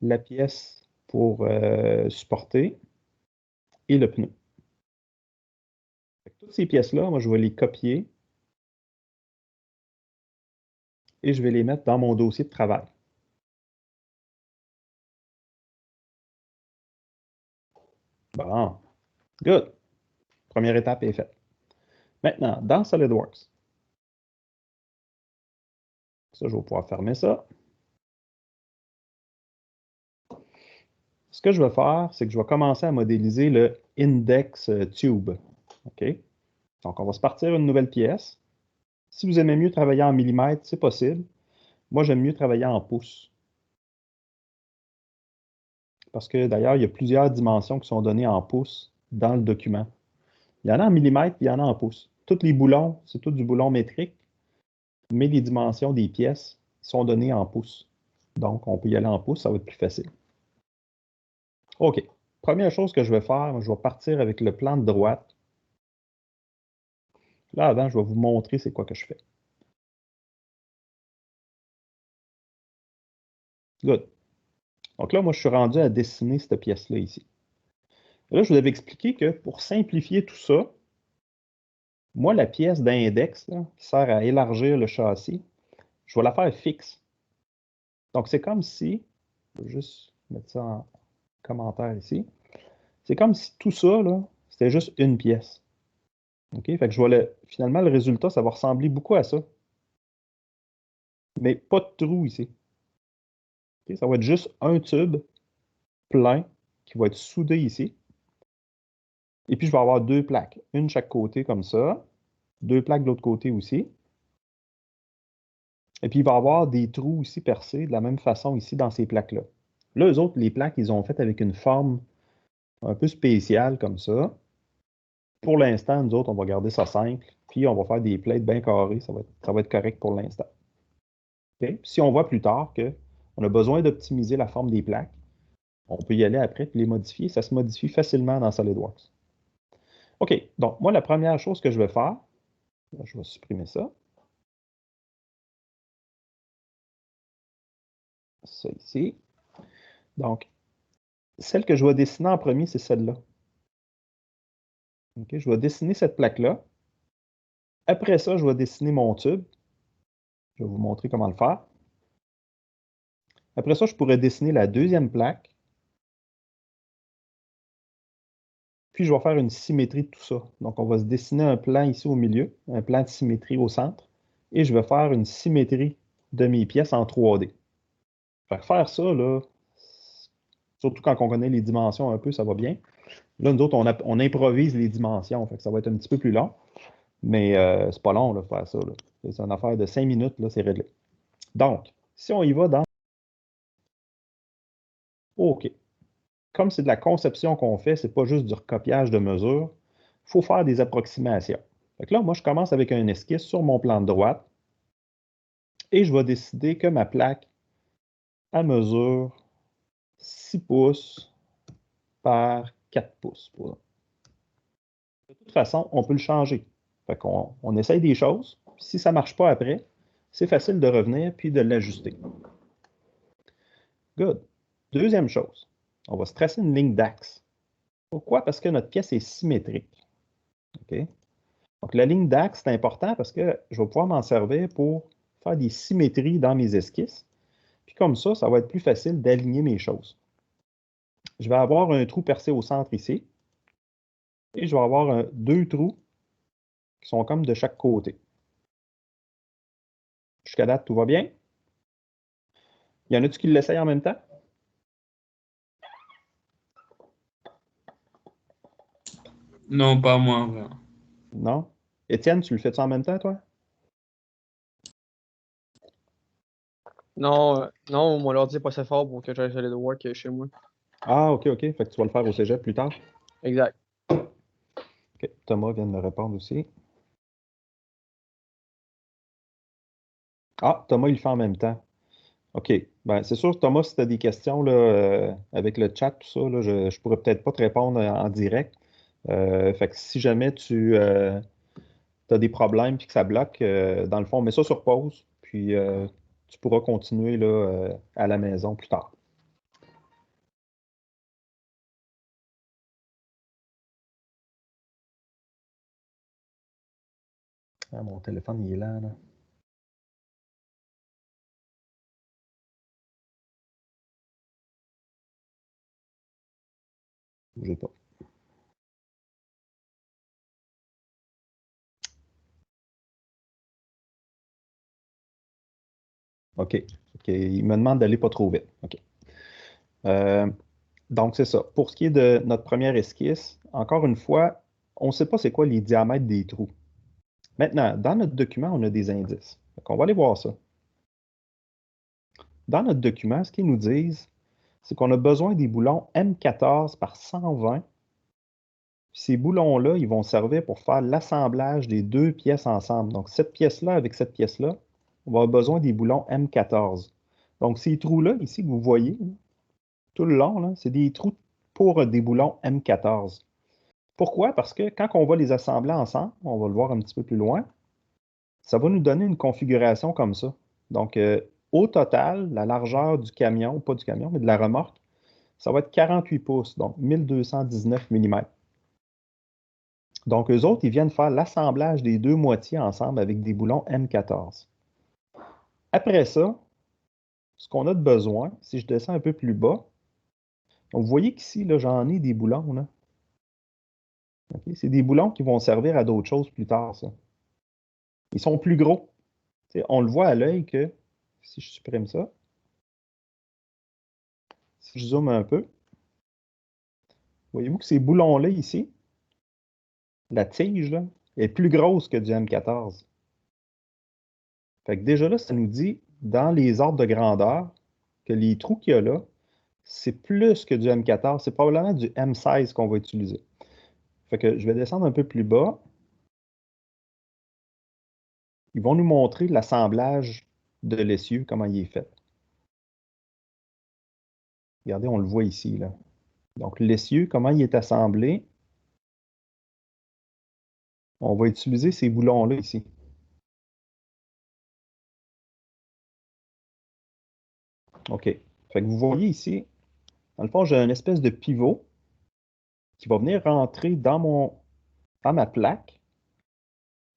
la pièce pour supporter et le pneu. Fait que toutes ces pièces-là, moi, je vais les copier et je vais les mettre dans mon dossier de travail. Bon. Good. Première étape est faite. Maintenant, dans SolidWorks, ça, je vais pouvoir fermer ça. Ce que je vais faire, c'est que je vais commencer à modéliser le index tube. OK? Donc, on va se partir une nouvelle pièce. Si vous aimez mieux travailler en millimètres, c'est possible. Moi, j'aime mieux travailler en pouces. Parce que d'ailleurs, il y a plusieurs dimensions qui sont données en pouces dans le document. Il y en a en millimètres, il y en a en pouces. Tous les boulons, c'est tout du boulon métrique, mais les dimensions des pièces sont données en pouces. Donc, on peut y aller en pouces, ça va être plus facile. OK. Première chose que je vais faire, je vais partir avec le plan de droite. Là, avant, je vais vous montrer c'est quoi que je fais. Good. Donc là, moi, je suis rendu à dessiner cette pièce-là ici. Là, je vous avais expliqué que pour simplifier tout ça, moi, la pièce d'index qui sert à élargir le châssis, je vais la faire fixe. Donc, c'est comme si, je vais juste mettre ça en commentaire ici, c'est comme si tout ça, c'était juste une pièce. OK? Fait que je vais finalement, le résultat, ça va ressembler beaucoup à ça. Mais pas de trou ici. OK? Ça va être juste un tube plein qui va être soudé ici. Et puis, je vais avoir deux plaques, une de chaque côté comme ça, deux plaques de l'autre côté aussi. Et puis, il va y avoir des trous aussi percés de la même façon ici dans ces plaques-là. Là, eux autres, les plaques, ils ont fait avec une forme un peu spéciale comme ça. Pour l'instant, nous autres, on va garder ça simple, puis on va faire des plates bien carrées. Ça va être correct pour l'instant. Okay? Si on voit plus tard qu'on a besoin d'optimiser la forme des plaques, on peut y aller après et les modifier. Ça se modifie facilement dans SolidWorks. OK, donc moi, la première chose que je vais faire, je vais supprimer ça. Ça ici. Donc, celle que je vais dessiner en premier, c'est celle-là. Okay, je vais dessiner cette plaque-là. Après ça, je vais dessiner mon tube. Je vais vous montrer comment le faire. Après ça, je pourrais dessiner la deuxième plaque. Puis, je vais faire une symétrie de tout ça. Donc, on va se dessiner un plan ici au milieu, un plan de symétrie au centre. Et je vais faire une symétrie de mes pièces en 3D. Faire ça, là, surtout quand on connaît les dimensions un peu, ça va bien. Là, nous autres, on improvise les dimensions. Fait que ça va être un petit peu plus long. Mais c'est pas long, là, faire ça. C'est une affaire de 5 minutes, là, c'est réglé. Donc, si on y va dans OK. Comme c'est de la conception qu'on fait, c'est pas juste du recopiage de mesures, il faut faire des approximations. Fait que là, moi, je commence avec un esquisse sur mon plan de droite et je vais décider que ma plaque, elle mesure 6 pouces par 4 pouces. De toute façon, on peut le changer. Fait qu'on essaye des choses. Si ça ne marche pas après, c'est facile de revenir puis de l'ajuster. Good. Deuxième chose, on va se tracer une ligne d'axe. Pourquoi? Parce que notre pièce est symétrique. OK? Donc, la ligne d'axe, c'est important parce que je vais pouvoir m'en servir pour faire des symétries dans mes esquisses. Puis comme ça va être plus facile d'aligner mes choses. Je vais avoir un trou percé au centre ici. Et je vais avoir deux trous qui sont comme de chaque côté. Jusqu'à date, tout va bien. Il y en a-tu qui l'essayent en même temps? Non, pas moi, vraiment. Non? Étienne, tu le fais-tu en même temps, toi? Non, non, mon ordi n'est pas assez fort pour que j'aille SolidWorks chez moi. Ah, OK, OK. Fait que tu vas le faire au cégep plus tard. Exact. OK. Thomas vient de me répondre aussi. Ah, Thomas, il le fait en même temps. OK. Ben, c'est sûr, Thomas, si tu as des questions là, avec le chat, tout ça, là, je ne pourrais peut-être pas te répondre en direct. Fait que si jamais tu as des problèmes et que ça bloque, dans le fond, mets ça sur pause, puis tu pourras continuer là, à la maison plus tard. Ah, mon téléphone, il est là. Bougez pas. OK. OK. Il me demande d'aller pas trop vite. OK. Donc, c'est ça. Pour ce qui est de notre première esquisse, encore une fois, on ne sait pas c'est quoi les diamètres des trous. Maintenant, dans notre document, on a des indices. Donc, on va aller voir ça. Dans notre document, ce qu'ils nous disent, c'est qu'on a besoin des boulons M14 par 120. Ces boulons-là, ils vont servir pour faire l'assemblage des deux pièces ensemble. Donc, cette pièce-là avec cette pièce-là, on va avoir besoin des boulons M14. Donc, ces trous-là, ici, que vous voyez, tout le long, c'est des trous pour des boulons M14. Pourquoi? Parce que quand on va les assembler ensemble, on va le voir un petit peu plus loin, ça va nous donner une configuration comme ça. Donc, au total, la largeur du camion, pas du camion, mais de la remorque, ça va être 48 pouces, donc 1219 mm. Donc, eux autres, ils viennent faire l'assemblage des deux moitiés ensemble avec des boulons M14. Après ça, ce qu'on a de besoin, si je descends un peu plus bas, donc vous voyez qu'ici, j'en ai des boulons. Là. Okay? C'est des boulons qui vont servir à d'autres choses plus tard, ça. Ils sont plus gros. T'sais, on le voit à l'œil que, si je supprime ça, si je zoome un peu, voyez-vous que ces boulons-là ici, la tige, là, est plus grosse que du M14. Fait que déjà là, ça nous dit, dans les ordres de grandeur, que les trous qu'il y a là, c'est plus que du M14. C'est probablement du M16 qu'on va utiliser. Fait que je vais descendre un peu plus bas. Ils vont nous montrer l'assemblage de l'essieu, comment il est fait. Regardez, on le voit ici, là. Donc, l'essieu, comment il est assemblé. On va utiliser ces boulons-là ici. OK. Fait que vous voyez ici, dans le fond, j'ai une espèce de pivot qui va venir rentrer dans ma plaque.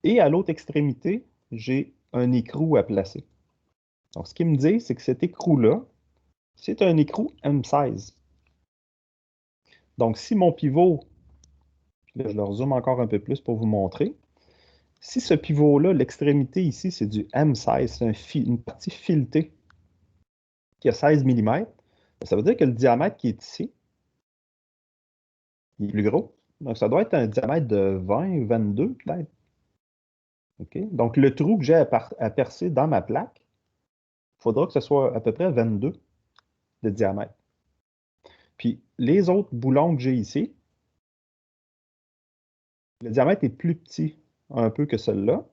Et à l'autre extrémité, j'ai un écrou à placer. Donc, ce qu'il me dit, c'est que cet écrou-là, c'est un écrou M16. Donc, si mon pivot, là, je le rezoome encore un peu plus pour vous montrer. Si ce pivot-là, l'extrémité ici, c'est du M16, c'est une partie filetée qui a 16 mm, ça veut dire que le diamètre qui est ici, il est plus gros. Donc, ça doit être un diamètre de 20, 22 peut-être. Okay? Donc, le trou que j'ai à percer dans ma plaque, il faudra que ce soit à peu près 22 de diamètre. Puis, les autres boulons que j'ai ici, le diamètre est plus petit un peu que celui-là.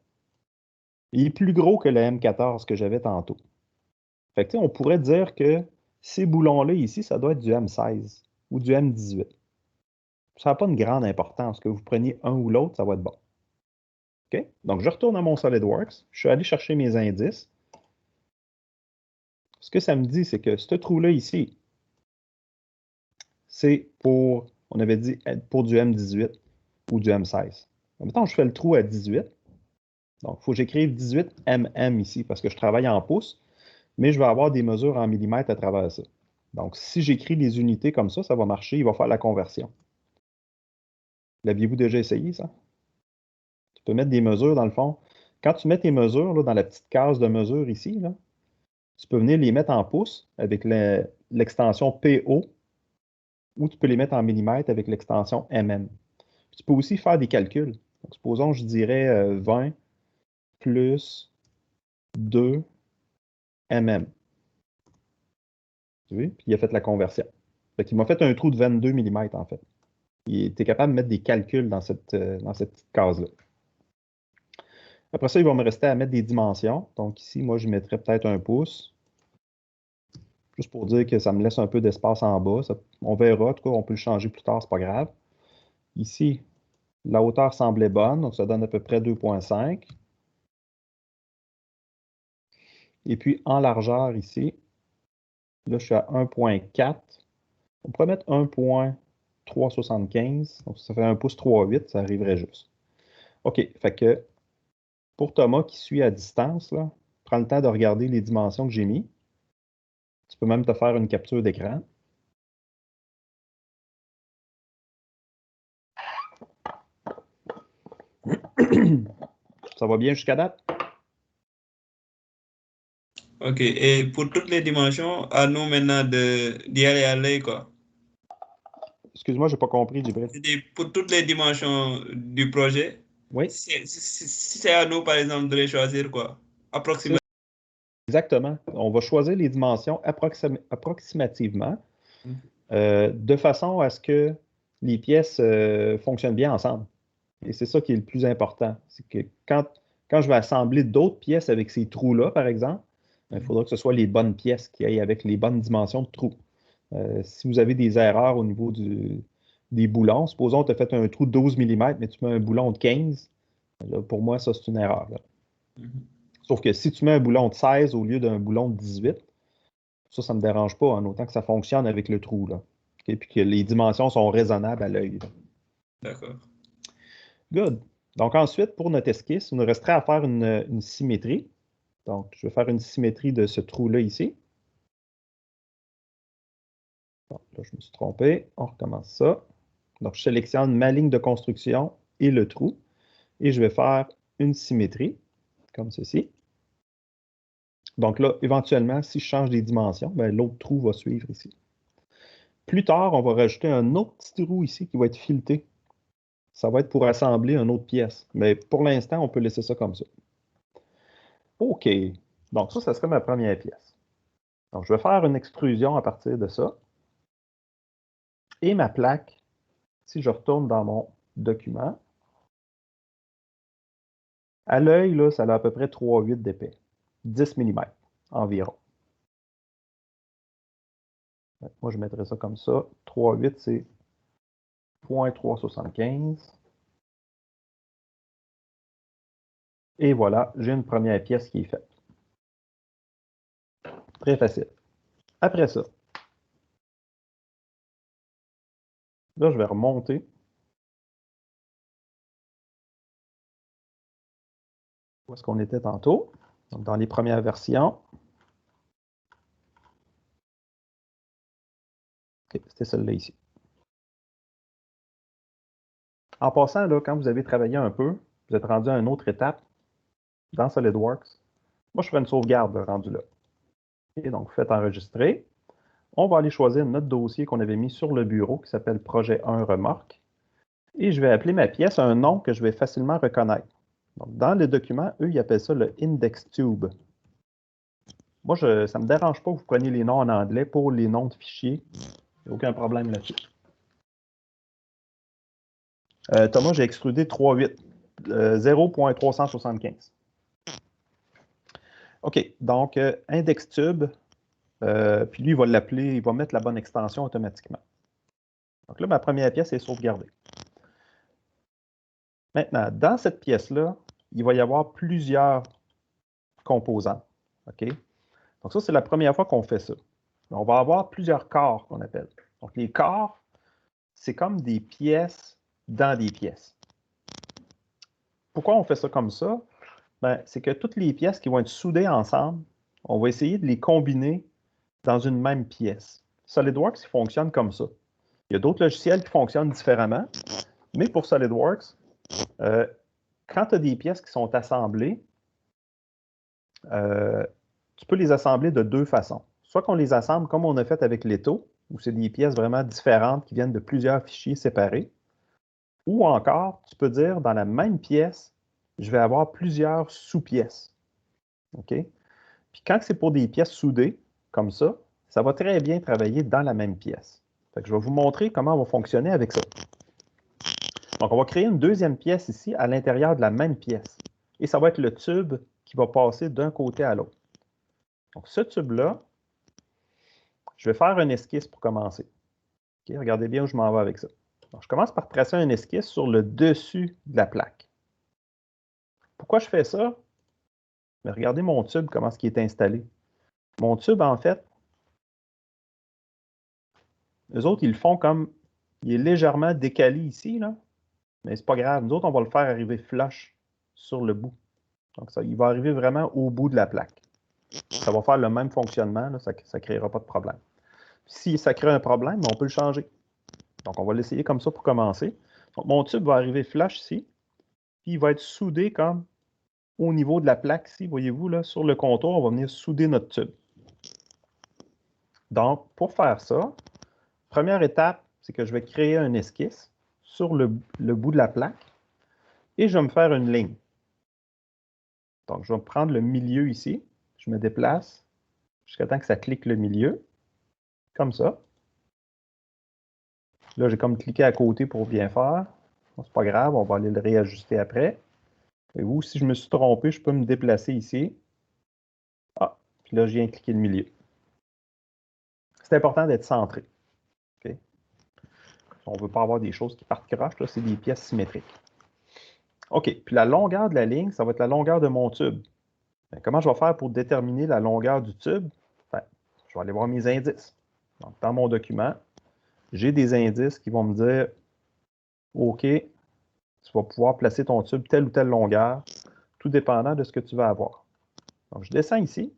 Il est plus gros que le M14 que j'avais tantôt. Fait que, on pourrait dire que ces boulons-là ici, ça doit être du M16 ou du M18. Ça n'a pas une grande importance. Que vous preniez un ou l'autre, ça va être bon. OK? Donc, je retourne à mon SolidWorks. Je suis allé chercher mes indices. Ce que ça me dit, c'est que ce trou-là ici, c'est pour, on avait dit, pour du M18 ou du M16. Maintenant, je fais le trou à 18. Donc, il faut que j'écrive 18 mm ici parce que je travaille en pouces, mais je vais avoir des mesures en millimètres à travers ça. Donc, si j'écris les unités comme ça va marcher, il va faire la conversion. L'aviez-vous déjà essayé, ça? Tu peux mettre des mesures dans le fond. Quand tu mets tes mesures là, dans la petite case de mesure ici, là, tu peux venir les mettre en pouces avec l'extension PO ou tu peux les mettre en millimètres avec l'extension MM. Tu peux aussi faire des calculs. Donc, supposons, je dirais 20 plus 2 mm. Tu vois? Puis il a fait la conversion. Il m'a fait un trou de 22 mm en fait. Il était capable de mettre des calculs dans cette petite case-là. Après ça, il va me rester à mettre des dimensions. Donc ici, moi, je mettrais peut-être 1 pouce. Juste pour dire que ça me laisse un peu d'espace en bas. On verra. En tout cas, on peut le changer plus tard, c'est pas grave. Ici, la hauteur semblait bonne. Donc ça donne à peu près 2,5. Et puis, en largeur ici, là, je suis à 1,4. On pourrait mettre 1,375. Donc ça fait 1 pouce 3,8. Ça arriverait juste. OK. Fait que pour Thomas qui suit à distance, là, prends le temps de regarder les dimensions que j'ai mis. Tu peux même te faire une capture d'écran. Ça va bien jusqu'à date? OK. Et pour toutes les dimensions, à nous maintenant d'y aller à l'œil, quoi. Excuse-moi, j'ai pas compris, Djibril. C'est-à-dire, pour toutes les dimensions du projet, Oui, si c'est à nous, par exemple, de les choisir, quoi. Approximativement. exactement. On va choisir les dimensions approximativement de façon à ce que les pièces fonctionnent bien ensemble. Et c'est ça qui est le plus important. C'est que quand je vais assembler d'autres pièces avec ces trous-là, par exemple, il faudra que ce soit les bonnes pièces qui aillent avec les bonnes dimensions de trous. Si vous avez des erreurs au niveau des boulons, supposons que tu as fait un trou de 12 mm, mais tu mets un boulon de 15, là, pour moi, ça, c'est une erreur. Là. Sauf que si tu mets un boulon de 16 au lieu d'un boulon de 18, ça ne me dérange pas, en autant que ça fonctionne avec le trou. Là. Okay? Puis que les dimensions sont raisonnables à l'œil. D'accord. Good. Donc ensuite, pour notre esquisse, il nous resterait à faire une symétrie. Donc, je vais faire une symétrie de ce trou-là ici. Bon, là, je me suis trompé. On recommence ça. Donc, je sélectionne ma ligne de construction et le trou. Et je vais faire une symétrie, comme ceci. Donc là, éventuellement, si je change les dimensions, ben, l'autre trou va suivre ici. Plus tard, on va rajouter un autre petit trou ici qui va être fileté. Ça va être pour assembler une autre pièce. Mais pour l'instant, on peut laisser ça comme ça. OK. Donc ça serait ma première pièce. Donc, je vais faire une extrusion à partir de ça. Et ma plaque, si je retourne dans mon document, à l'œil, là, ça a à peu près 3,8 d'épais. 10 mm environ. Moi, je mettrais ça comme ça. 3,8, c'est 0,375. Et voilà, j'ai une première pièce qui est faite. Très facile. Après ça, là, je vais remonter. Où est-ce qu'on était tantôt? Donc, dans les premières versions. OK, c'était celle-là ici. En passant, là, quand vous avez travaillé un peu, vous êtes rendu à une autre étape dans SolidWorks. Moi, je ferai une sauvegarde là, rendu là. Et donc, faites enregistrer. On va aller choisir notre dossier qu'on avait mis sur le bureau qui s'appelle Projet 1 Remorque. Et je vais appeler ma pièce un nom que je vais facilement reconnaître. Donc, dans le document, eux, ils appellent ça le index tube. Moi, ça ne me dérange pas que vous preniez les noms en anglais pour les noms de fichiers. Il n'y a aucun problème là-dessus. Thomas, j'ai extrudé 3.8, 0.375. OK, donc index tube, puis lui, il va l'appeler, il va mettre la bonne extension automatiquement. Donc là, ma première pièce est sauvegardée. Maintenant, dans cette pièce-là, il va y avoir plusieurs composants. OK? Donc ça, c'est la première fois qu'on fait ça. On va avoir plusieurs corps qu'on appelle. Donc les corps, c'est comme des pièces dans des pièces. Pourquoi on fait ça comme ça? Ben, c'est que toutes les pièces qui vont être soudées ensemble, on va essayer de les combiner dans une même pièce. SolidWorks, il fonctionne comme ça. Il y a d'autres logiciels qui fonctionnent différemment, mais pour SolidWorks, quand tu as des pièces qui sont assemblées, tu peux les assembler de deux façons. Soit qu'on les assemble comme on a fait avec l'étau, où c'est des pièces vraiment différentes qui viennent de plusieurs fichiers séparés, ou encore, tu peux dire, dans la même pièce, je vais avoir plusieurs sous-pièces. OK? Puis quand c'est pour des pièces soudées, comme ça va très bien travailler dans la même pièce. Fait que je vais vous montrer comment on va fonctionner avec ça. Donc, on va créer une deuxième pièce ici à l'intérieur de la même pièce. Et ça va être le tube qui va passer d'un côté à l'autre. Donc, ce tube-là, je vais faire un esquisse pour commencer. Okay, regardez bien où je m'en vais avec ça. Donc, je commence par tracer un esquisse sur le dessus de la plaque. Pourquoi je fais ça? Mais regardez mon tube, comment est-ce qu'il est installé. Mon tube, en fait, eux autres, ils le font comme, il est légèrement décalé ici, là, mais c'est pas grave. Nous autres, on va le faire arriver flush sur le bout. Donc, ça, il va arriver vraiment au bout de la plaque. Ça va faire le même fonctionnement, là, ça ne créera pas de problème. Si ça crée un problème, on peut le changer. Donc, on va l'essayer comme ça pour commencer. Donc, mon tube va arriver flush ici, puis il va être soudé comme au niveau de la plaque ici, voyez-vous, là, sur le contour, on va venir souder notre tube. Donc, pour faire ça, première étape, c'est que je vais créer un esquisse sur le bout de la plaque et je vais me faire une ligne. Donc, je vais prendre le milieu ici, je me déplace jusqu'à temps que ça clique le milieu, comme ça. Là, j'ai comme cliqué à côté pour bien faire. Bon, c'est pas grave, on va aller le réajuster après. Ou si je me suis trompé, je peux me déplacer ici. Ah, puis là, je viens cliquer le milieu. C'est important d'être centré. Okay? On ne veut pas avoir des choses qui partent croche, là, c'est des pièces symétriques. OK, puis la longueur de la ligne, ça va être la longueur de mon tube. Bien, comment je vais faire pour déterminer la longueur du tube? Bien, je vais aller voir mes indices. Donc, dans mon document, j'ai des indices qui vont me dire OK, tu vas pouvoir placer ton tube telle ou telle longueur, tout dépendant de ce que tu vas avoir. Donc, je descends ici.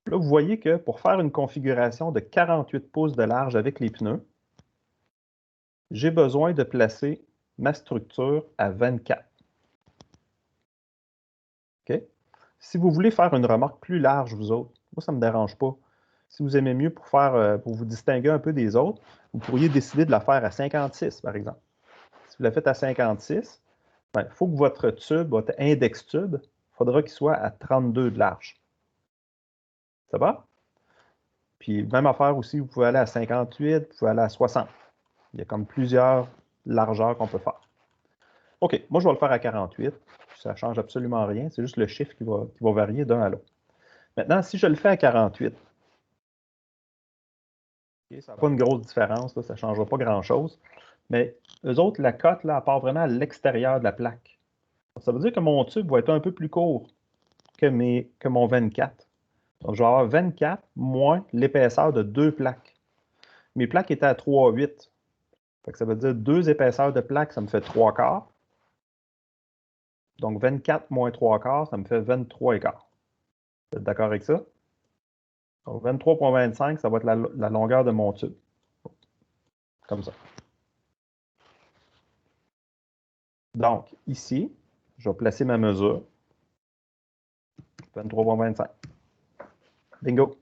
Là, vous voyez que pour faire une configuration de 48 pouces de large avec les pneus, j'ai besoin de placer ma structure à 24. OK? Si vous voulez faire une remorque plus large, vous autres, moi, ça ne me dérange pas. Si vous aimez mieux pour vous distinguer un peu des autres, vous pourriez décider de la faire à 56, par exemple. Si vous la faites à 56, il faut que votre tube, votre index tube, il faudra qu'il soit à 32 de large. Ça va? Puis, même affaire aussi, vous pouvez aller à 58, vous pouvez aller à 60. Il y a comme plusieurs largeurs qu'on peut faire. OK, moi, je vais le faire à 48. Ça ne change absolument rien. C'est juste le chiffre qui va varier d'un à l'autre. Maintenant, si je le fais à 48, okay, ça n'a pas une grosse différence, là, ça ne changera pas grand-chose. Mais eux autres, la cote, là, elle part vraiment à l'extérieur de la plaque. Ça veut dire que mon tube va être un peu plus court que mon 24. Donc, je vais avoir 24 moins l'épaisseur de 2 plaques. Mes plaques étaient à 3,8. Ça veut dire 2 épaisseurs de plaques, ça me fait 3 quarts. Donc, 24 moins 3 quarts, ça me fait 23 écarts. Vous êtes d'accord avec ça? Donc, 23,25, ça va être la longueur de mon tube. Comme ça. Donc, ici, je vais placer ma mesure. 23,25. Bingo!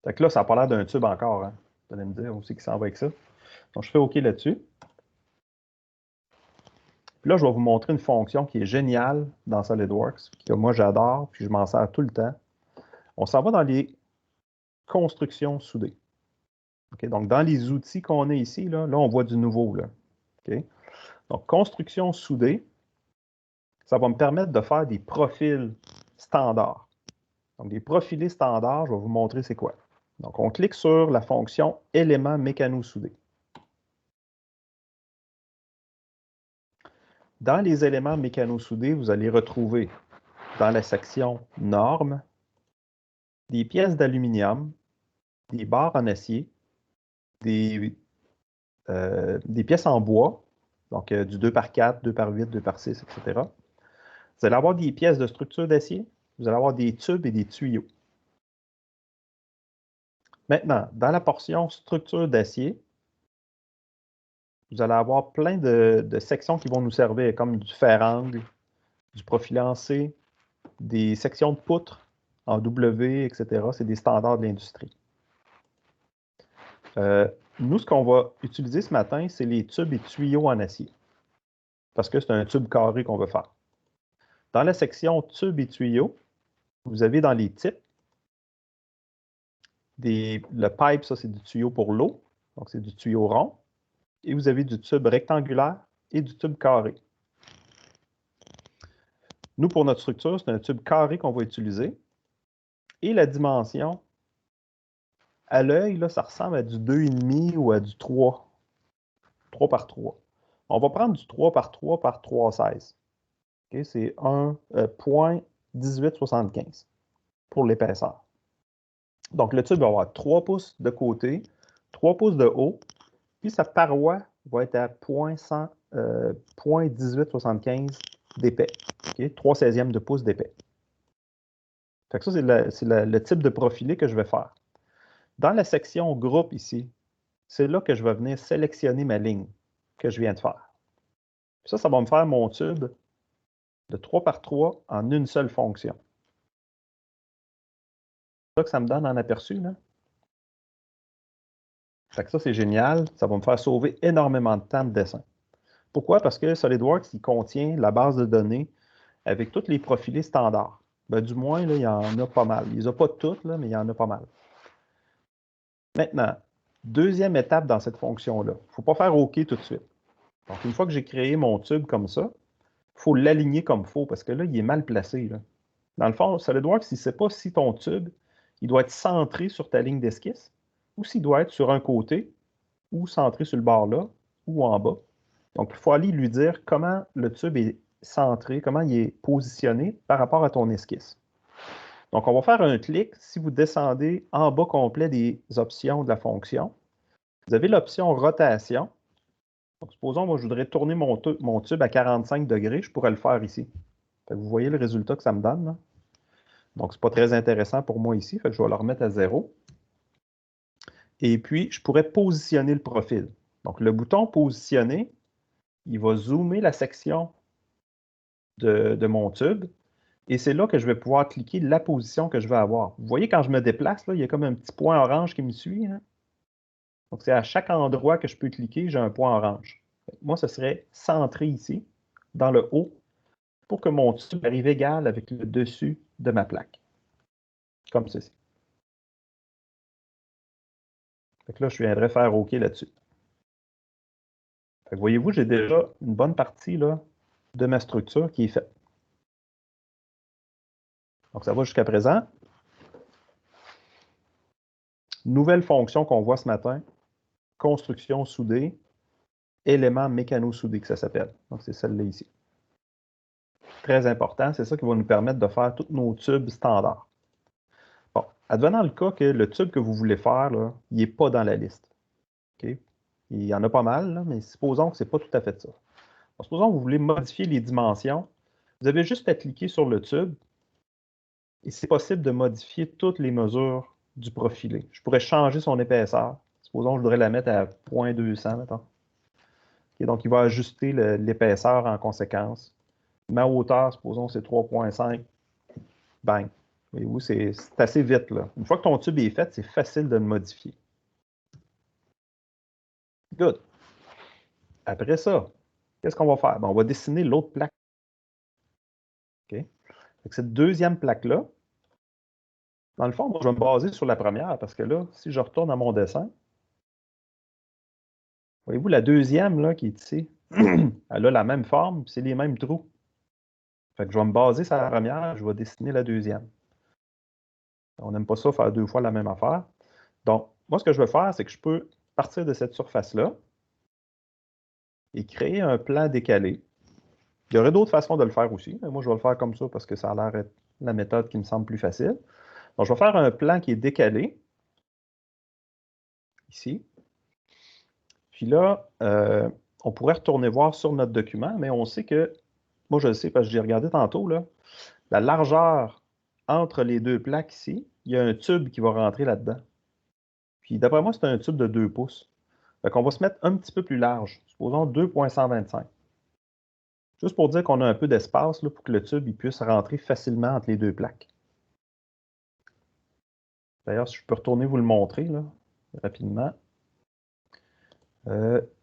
Fait que là, ça n'a pas l'air d'un tube encore. Hein? Vous allez me dire aussi qu'il s'en va avec ça. Donc, je fais OK là-dessus. Puis là, je vais vous montrer une fonction qui est géniale dans SolidWorks, que moi, j'adore, puis je m'en sers tout le temps. On s'en va dans les constructions soudées. Okay? Donc, dans les outils qu'on a ici, là, on voit du nouveau. Là. Okay? Donc, construction soudée, ça va me permettre de faire des profils standards. Donc, des profilés standards, je vais vous montrer c'est quoi. Donc, on clique sur la fonction éléments mécano-soudés. Dans les éléments mécano-soudés, vous allez retrouver dans la section normes des pièces d'aluminium, des barres en acier, des pièces en bois, donc du 2x4, 2x8, 2x6, etc. Vous allez avoir des pièces de structure d'acier, vous allez avoir des tubes et des tuyaux. Maintenant, dans la portion structure d'acier, vous allez avoir plein de sections qui vont nous servir, comme du fer-angle, du profilé en C, des sections de poutres en W, etc. C'est des standards de l'industrie. Nous, ce qu'on va utiliser ce matin, c'est les tubes et tuyaux en acier, parce que c'est un tube carré qu'on veut faire. Dans la section tubes et tuyaux, vous avez dans les types, le pipe, ça c'est du tuyau pour l'eau, donc c'est du tuyau rond, et vous avez du tube rectangulaire et du tube carré. Nous, pour notre structure, c'est un tube carré qu'on va utiliser, et la dimension, à l'œil, ça ressemble à du 2,5 ou à du 3. 3 par 3. On va prendre du 3 par 3 par 3,16. Okay, c'est 1,1875 pour l'épaisseur. Donc, le tube va avoir 3 pouces de côté, 3 pouces de haut, puis sa paroi va être à 0,1875 d'épais. Okay, 3/16e de pouce d'épais. Ça, c'est le type de profilé que je vais faire. Dans la section groupe ici, c'est là que je vais venir sélectionner ma ligne que je viens de faire. Puis ça va me faire mon tube de 3 par 3 en une seule fonction. C'est ça que ça me donne en aperçu, là. Fait que ça, c'est génial. Ça va me faire sauver énormément de temps de dessin. Pourquoi? Parce que SolidWorks, il contient la base de données avec tous les profilés standards. Ben, du moins, là, il y en a pas mal. Il les a pas toutes, là, mais il y en a pas mal. Maintenant, deuxième étape dans cette fonction-là. Il ne faut pas faire OK tout de suite. Donc, une fois que j'ai créé mon tube comme ça, il faut l'aligner comme il faut, parce que là, il est mal placé, là. Dans le fond, SolidWorks, il ne sait pas si ton tube, il doit être centré sur ta ligne d'esquisse, ou s'il doit être sur un côté, ou centré sur le bord là, ou en bas. Donc, il faut aller lui dire comment le tube est centré, comment il est positionné par rapport à ton esquisse. Donc, on va faire un clic. Si vous descendez en bas complet des options de la fonction, vous avez l'option rotation. Donc, supposons, moi, je voudrais tourner mon tube à 45 degrés. Je pourrais le faire ici. Vous voyez le résultat que ça me donne, là? Donc, ce n'est pas très intéressant pour moi ici. Fait que je vais le remettre à 0. Et puis, je pourrais positionner le profil. Donc, le bouton positionner, il va zoomer la section de mon tube. Et c'est là que je vais pouvoir cliquer la position que je veux avoir. Vous voyez, quand je me déplace, là, il y a comme un petit point orange qui me suit, là. Donc, c'est à chaque endroit que je peux cliquer, j'ai un point orange. Moi, ce serait centré ici, dans le haut, pour que mon tube arrive égal avec le dessus de ma plaque. Comme ceci. Fait que là, je viendrais faire OK là-dessus. Voyez-vous, j'ai déjà une bonne partie là, de ma structure qui est faite. Donc, ça va jusqu'à présent. Nouvelle fonction qu'on voit ce matin, construction soudée, élément mécano-soudé que ça s'appelle. Donc, c'est celle-là ici. Très important, c'est ça qui va nous permettre de faire tous nos tubes standards. Bon, advenant le cas que le tube que vous voulez faire, là, il n'est pas dans la liste. Okay? Il y en a pas mal, là, mais supposons que ce n'est pas tout à fait ça. Donc, supposons que vous voulez modifier les dimensions. Vous avez juste à cliquer sur le tube et c'est possible de modifier toutes les mesures du profilé. Je pourrais changer son épaisseur. Supposons que je voudrais la mettre à 0.200, mettons. Okay, donc, il va ajuster l'épaisseur en conséquence. Ma hauteur, supposons, c'est 3.5. Bang. Voyez-vous, c'est assez vite, là. Une fois que ton tube est fait, c'est facile de le modifier. Good. Après ça, qu'est-ce qu'on va faire? Ben, on va dessiner l'autre plaque. Okay. Cette deuxième plaque-là, dans le fond, moi, je vais me baser sur la première parce que là, si je retourne à mon dessin, voyez-vous, la deuxième là, qui est ici, elle a la même forme, c'est les mêmes trous. Fait que je vais me baser sur la première, je vais dessiner la deuxième. On n'aime pas ça, faire deux fois la même affaire. Donc, moi, ce que je veux faire, c'est que je peux partir de cette surface-là et créer un plan décalé. Il y aurait d'autres façons de le faire aussi, mais moi, je vais le faire comme ça parce que ça a l'air être la méthode qui me semble plus facile. Donc, je vais faire un plan qui est décalé, ici. Puis là, on pourrait retourner voir sur notre document, mais on sait que, moi je le sais parce que j'ai regardé tantôt, là, la largeur entre les deux plaques ici, il y a un tube qui va rentrer là-dedans. Puis d'après moi, c'est un tube de 2 pouces. Fait qu'on va se mettre un petit peu plus large, supposons 2,125. Juste pour dire qu'on a un peu d'espace pour que le tube il puisse rentrer facilement entre les deux plaques. D'ailleurs, si je peux retourner vous le montrer là, rapidement.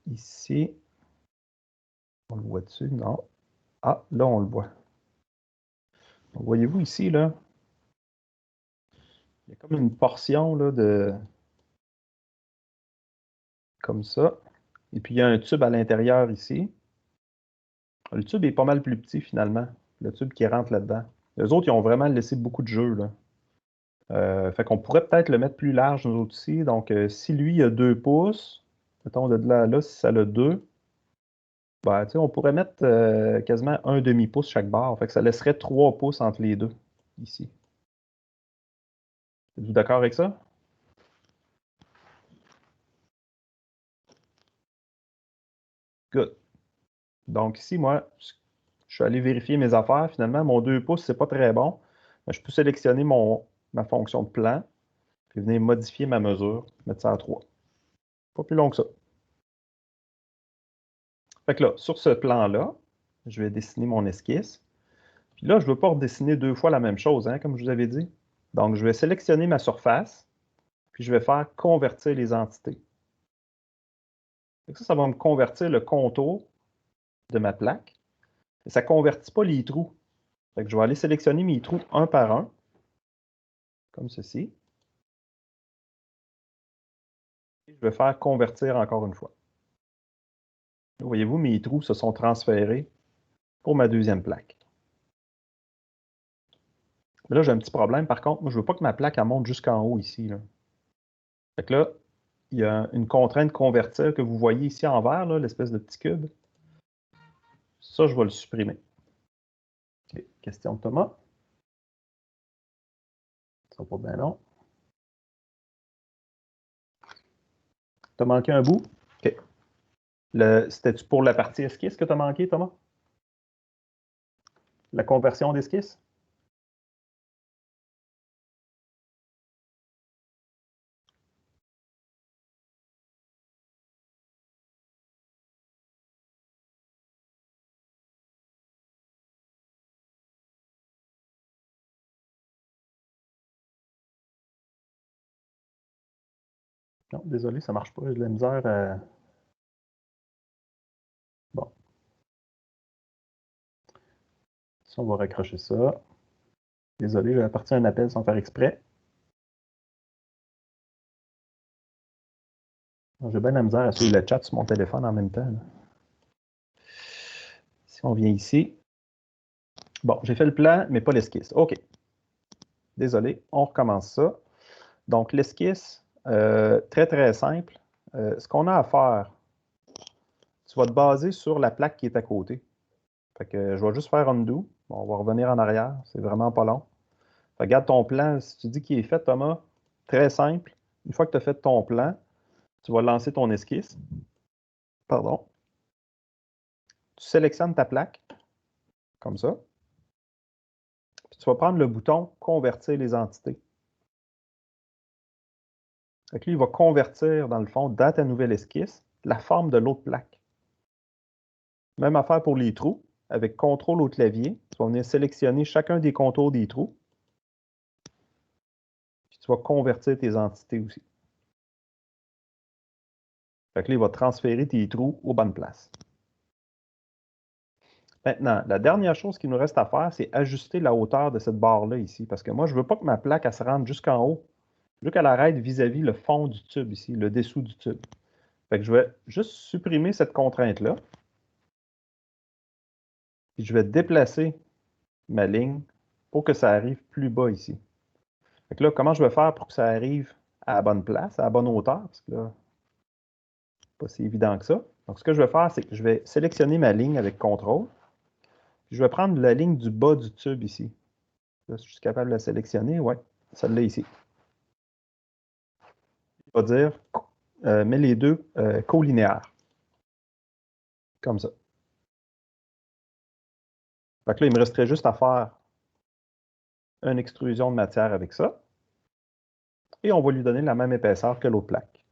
Ici, on le voit dessus? Non. Ah, là, on le voit. Voyez-vous ici, là, il y a comme une portion là, de comme ça. Et puis, il y a un tube à l'intérieur ici. Le tube est pas mal plus petit, finalement. Le tube qui rentre là-dedans. Les autres, ils ont vraiment laissé beaucoup de jeu, là. Fait qu'on pourrait peut-être le mettre plus large, nous autres ici. Donc, si lui, il a 2 pouces, mettons de là à là, si ça a 2, ben, on pourrait mettre quasiment un demi-pouce chaque barre. Fait que ça laisserait 3 pouces entre les deux, ici. Êtes-vous d'accord avec ça? Good. Donc ici, moi, je suis allé vérifier mes affaires. Finalement, mon 2 pouces, c'est pas très bon. Mais je peux sélectionner ma fonction de plan, puis venir modifier ma mesure, mettre ça à 3. Pas plus long que ça. Fait que là, sur ce plan-là, je vais dessiner mon esquisse. Puis là, je ne veux pas redessiner 2 fois la même chose, hein, comme je vous avais dit. Donc, je vais sélectionner ma surface, puis je vais faire convertir les entités. Ça va me convertir le contour de ma plaque. Et ça ne convertit pas les trous. Fait que je vais aller sélectionner mes trous un par un, comme ceci. Et je vais faire convertir encore une fois. Voyez-vous, mes trous se sont transférés pour ma deuxième plaque. Mais là, j'ai un petit problème. Par contre, moi, je ne veux pas que ma plaque elle monte jusqu'en haut ici. Là. Fait que là, il y a une contrainte convertir que vous voyez ici en vert, l'espèce de petit cube. Ça, je vais le supprimer. Okay. Question de Thomas. Ça sera pas bien long. Tu as manqué un bout? OK. C'était-tu pour la partie esquisse que tu as manqué, Thomas? La conversion d'esquisse? Non, désolé, ça ne marche pas. J'ai de la misère à... Bon. Si on va raccrocher ça. Désolé, j'ai apparti à un appel sans faire exprès. J'ai bien la misère à suivre le chat sur mon téléphone en même temps. Là. Si on vient ici. Bon, j'ai fait le plan, mais pas l'esquisse. OK. Désolé, on recommence ça. Donc, l'esquisse, très, très simple. Ce qu'on a à faire, tu vas te baser sur la plaque qui est à côté. Fait que je vais juste faire undo. Bon, on va revenir en arrière. C'est vraiment pas long. Regarde ton plan. Si tu dis qu'il est fait, Thomas, très simple. Une fois que tu as fait ton plan, tu vas lancer ton esquisse. Pardon. Tu sélectionnes ta plaque, comme ça. Puis tu vas prendre le bouton « Convertir les entités ». Fait que lui, il va convertir, dans le fond, dans ta nouvelle esquisse, la forme de l'autre plaque. Même affaire pour les trous. Avec CTRL au clavier, tu vas venir sélectionner chacun des contours des trous. Puis tu vas convertir tes entités aussi. Fait que là, il va transférer tes trous aux bonnes places. Maintenant, la dernière chose qu'il nous reste à faire, c'est ajuster la hauteur de cette barre-là ici. Parce que moi, je ne veux pas que ma plaque elle se rende jusqu'en haut. Je veux qu'elle arrête vis-à-vis le fond du tube ici, le dessous du tube. Fait que je vais juste supprimer cette contrainte-là. Puis je vais déplacer ma ligne pour que ça arrive plus bas ici. Fait que là, comment je vais faire pour que ça arrive à la bonne place, à la bonne hauteur? Parce que là, c'est pas si évident que ça. Donc, ce que je vais faire, c'est que je vais sélectionner ma ligne avec CTRL. Puis je vais prendre la ligne du bas du tube ici. Là, si je suis capable de la sélectionner, ouais, celle-là ici. Il va dire, mets les deux collinéaires. Comme ça. Fait que là, il me resterait juste à faire une extrusion de matière avec ça. Et on va lui donner la même épaisseur que l'autre plaque.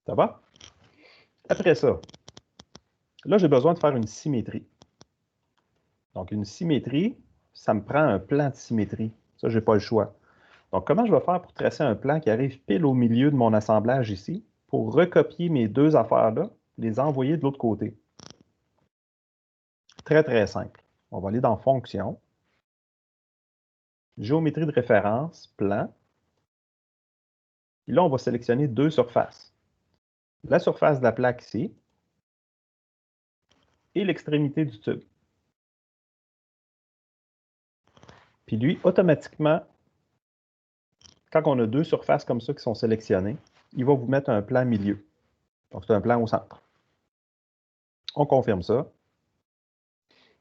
Ça va? Après ça, là, j'ai besoin de faire une symétrie. Donc, une symétrie, ça me prend un plan de symétrie. Ça, je n'ai pas le choix. Donc, comment je vais faire pour tracer un plan qui arrive pile au milieu de mon assemblage ici, pour recopier mes deux affaires-là, les envoyer de l'autre côté? Très, très simple. On va aller dans Fonction, Géométrie de référence, Plan. Et là, on va sélectionner deux surfaces. La surface de la plaque ici et l'extrémité du tube. Puis lui, automatiquement, quand on a deux surfaces comme ça qui sont sélectionnées, il va vous mettre un plan milieu. Donc, c'est un plan au centre. On confirme ça.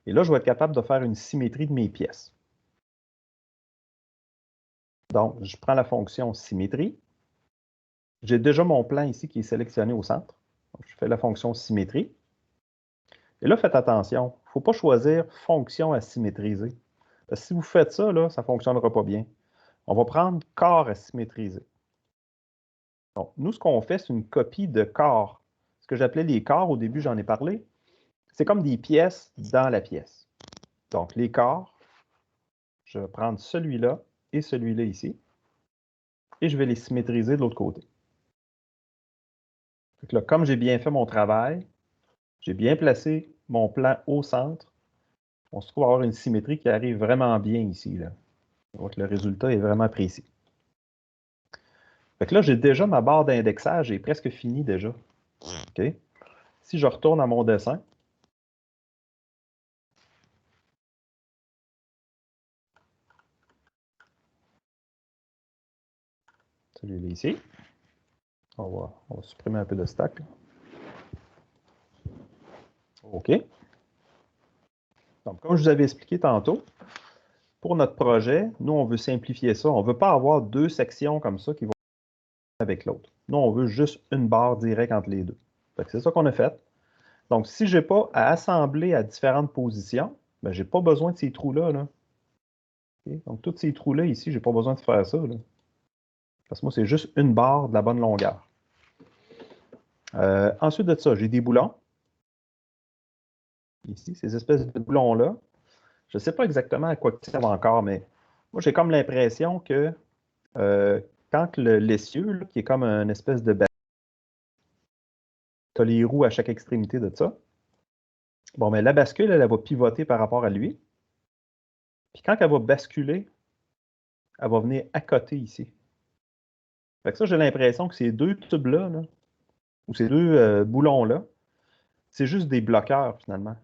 Et là, je vais être capable de faire une symétrie de mes pièces. Donc, je prends la fonction symétrie. J'ai déjà mon plan ici qui est sélectionné au centre. Donc, je fais la fonction symétrie. Et là, faites attention, il ne faut pas choisir fonction à symétriser. Parce que si vous faites ça, là, ça ne fonctionnera pas bien. On va prendre corps à symétriser. Donc, nous, ce qu'on fait, c'est une copie de corps. que j'appelais les corps, au début, j'en ai parlé, c'est comme des pièces dans la pièce. Donc, les corps, je vais prendre celui-là et celui-là ici, et je vais les symétriser de l'autre côté. Donc là, comme j'ai bien fait mon travail, j'ai bien placé mon plan au centre, on se trouve avoir une symétrie qui arrive vraiment bien ici. Là. Donc, le résultat est vraiment précis. Fait que là, j'ai déjà ma barre d'indexage, est presque finie déjà. OK? Si je retourne à mon dessin, celui-là ici, on va supprimer un peu de stack. Là. OK. Donc, comme je vous avais expliqué tantôt, pour notre projet, nous, on veut simplifier ça. On ne veut pas avoir deux sections comme ça qui vont avec l'autre. Nous, on veut juste une barre directe entre les deux. C'est ça qu'on a fait. Donc, si je n'ai pas à assembler à différentes positions, ben, je n'ai pas besoin de ces trous-là. Là. Okay? Donc, tous ces trous-là ici, je n'ai pas besoin de faire ça. Là. Parce que moi, c'est juste une barre de la bonne longueur. Ensuite de ça, j'ai des boulons. Ici, ces espèces de boulons-là. Je ne sais pas exactement à quoi ils servent encore, mais moi, j'ai comme l'impression que quand l'essieu, là, qui est comme une espèce de bascule, tu as les roues à chaque extrémité de ça. Bon, mais la bascule, elle va pivoter par rapport à lui. Puis quand elle va basculer, elle va venir à côté ici. Fait que ça, j'ai l'impression que ces deux tubes-là, là, ou ces deux boulons-là, c'est juste des bloqueurs finalement.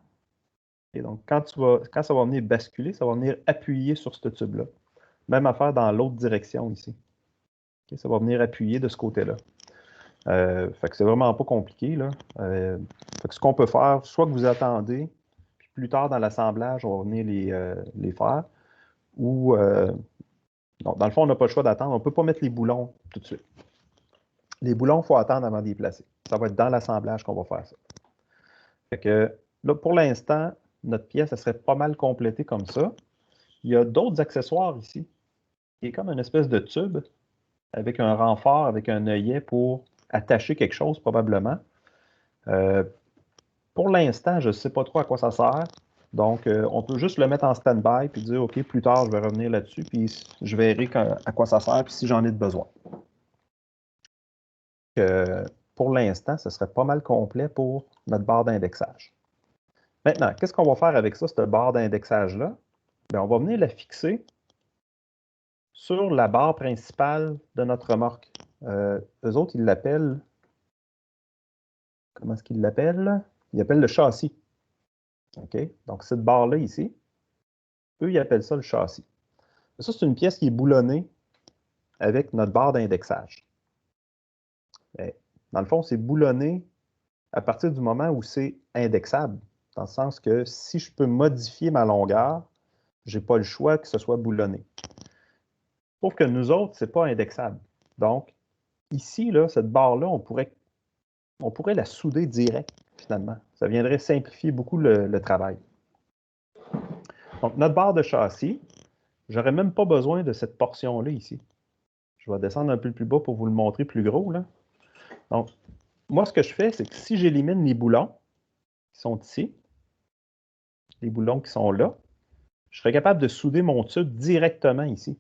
Et donc, quand ça va venir basculer, ça va venir appuyer sur ce tube-là. Même affaire dans l'autre direction ici. Okay, ça va venir appuyer de ce côté-là. Fait que c'est vraiment pas compliqué. Là. Fait que ce qu'on peut faire, soit que vous attendez, puis plus tard dans l'assemblage, on va venir les faire, ou non, dans le fond, on n'a pas le choix d'attendre. On ne peut pas mettre les boulons tout de suite. Les boulons, il faut attendre avant de les placer. Ça va être dans l'assemblage qu'on va faire ça. Fait que là, pour l'instant, notre pièce, elle serait pas mal complétée comme ça. Il y a d'autres accessoires ici, qui est comme une espèce de tube avec un renfort, avec un œillet pour attacher quelque chose, probablement. Pour l'instant, je ne sais pas trop à quoi ça sert. Donc, on peut juste le mettre en stand-by puis dire, OK, plus tard, je vais revenir là-dessus, puis je verrai à quoi ça sert, puis si j'en ai de besoin. Pour l'instant, ce serait pas mal complet pour notre barre d'indexage. Maintenant, qu'est-ce qu'on va faire avec ça, cette barre d'indexage-là? Bien, on va venir la fixer sur la barre principale de notre remorque. Eux autres, ils l'appellent... Comment est-ce qu'ils l'appellent? Ils appellent le châssis. OK? Donc, cette barre-là ici, eux, ils appellent ça le châssis. Ça, c'est une pièce qui est boulonnée avec notre barre d'indexage. Dans le fond, c'est boulonné à partir du moment où c'est indexable. Dans le sens que si je peux modifier ma longueur, je n'ai pas le choix que ce soit boulonné. Sauf que nous autres, ce n'est pas indexable. Donc, ici, là, cette barre-là, on pourrait la souder direct, finalement. Ça viendrait simplifier beaucoup le travail. Donc, notre barre de châssis, je n'aurais même pas besoin de cette portion-là ici. Je vais descendre un peu plus bas pour vous le montrer plus gros. Là. Donc, moi, ce que je fais, c'est que si j'élimine les boulons qui sont ici, les boulons qui sont là, je serais capable de souder mon tube directement ici.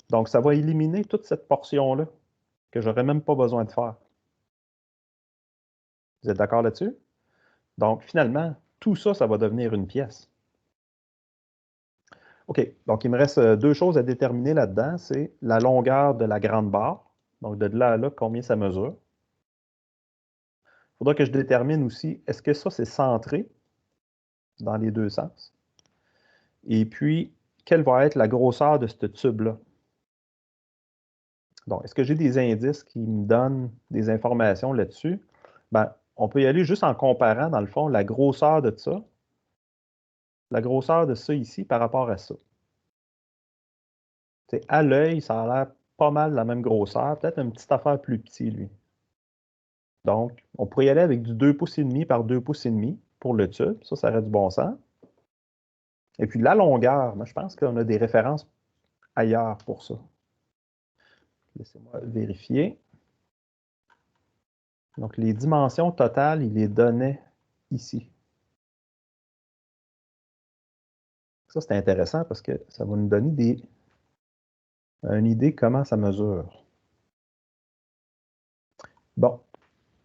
Donc, ça va éliminer toute cette portion-là que je n'aurais même pas besoin de faire. Vous êtes d'accord là-dessus? Donc, finalement, tout ça, ça va devenir une pièce. OK, donc il me reste deux choses à déterminer là-dedans. C'est la longueur de la grande barre. Donc, de là à là, combien ça mesure. Il faudra que je détermine aussi, est-ce que ça, c'est centré dans les deux sens? Et puis, quelle va être la grosseur de ce tube-là? Donc, est-ce que j'ai des indices qui me donnent des informations là-dessus? Ben, on peut y aller juste en comparant, dans le fond, la grosseur de ça, la grosseur de ça ici par rapport à ça. T'sais, à l'œil, ça a l'air pas mal la même grosseur, peut-être une petite affaire plus petit, lui. Donc, on pourrait y aller avec du 2,5 pouces par 2,5 pouces pour le tube. Ça aurait du bon sens. Et puis la longueur, moi, je pense qu'on a des références ailleurs pour ça. Laissez-moi vérifier. Donc, les dimensions totales, il les donnait ici. Ça, c'est intéressant parce que ça va nous donner une idée comment ça mesure. Bon,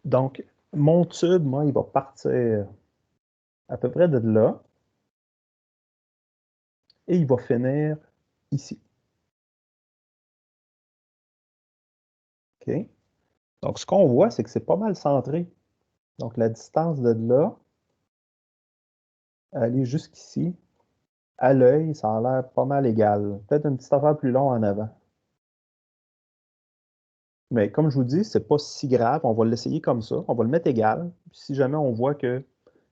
donc, mon tube, moi, il va partir à peu près de là et il va finir ici. OK? Donc, ce qu'on voit, c'est que c'est pas mal centré. Donc, la distance de là, aller jusqu'ici, à l'œil, ça a l'air pas mal égal. Peut-être une petite affaire plus long en avant. Mais comme je vous dis, c'est pas si grave. On va l'essayer comme ça. On va le mettre égal. Si jamais on voit que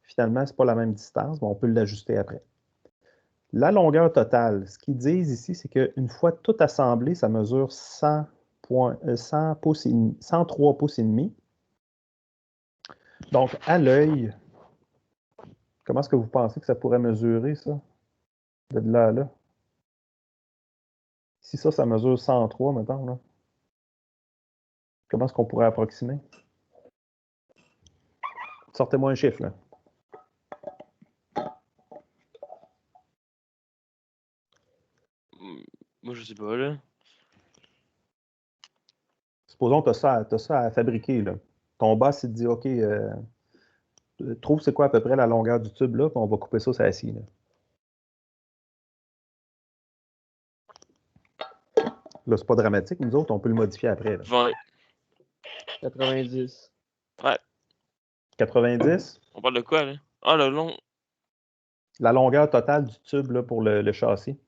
finalement, c'est pas la même distance, on peut l'ajuster après. La longueur totale, ce qu'ils disent ici, c'est qu'une fois tout assemblé, ça mesure 103 pouces et demi. Donc, à l'œil, comment est-ce que vous pensez que ça pourrait mesurer, ça? De là à là. Si ça mesure 103, mettons, là. Comment est-ce qu'on pourrait approximer? Sortez-moi un chiffre, là. Moi, je sais pas, là. Supposons que tu as ça à fabriquer, là. Ton boss, il te dit, OK, trouve c'est quoi à peu près la longueur du tube, là, puis on va couper ça sur la scie, là. Là, c'est pas dramatique. Nous autres, on peut le modifier après, là. 20. 90. Ouais. 90. On parle de quoi, là? Ah, le long. La longueur totale du tube, là, pour le châssis.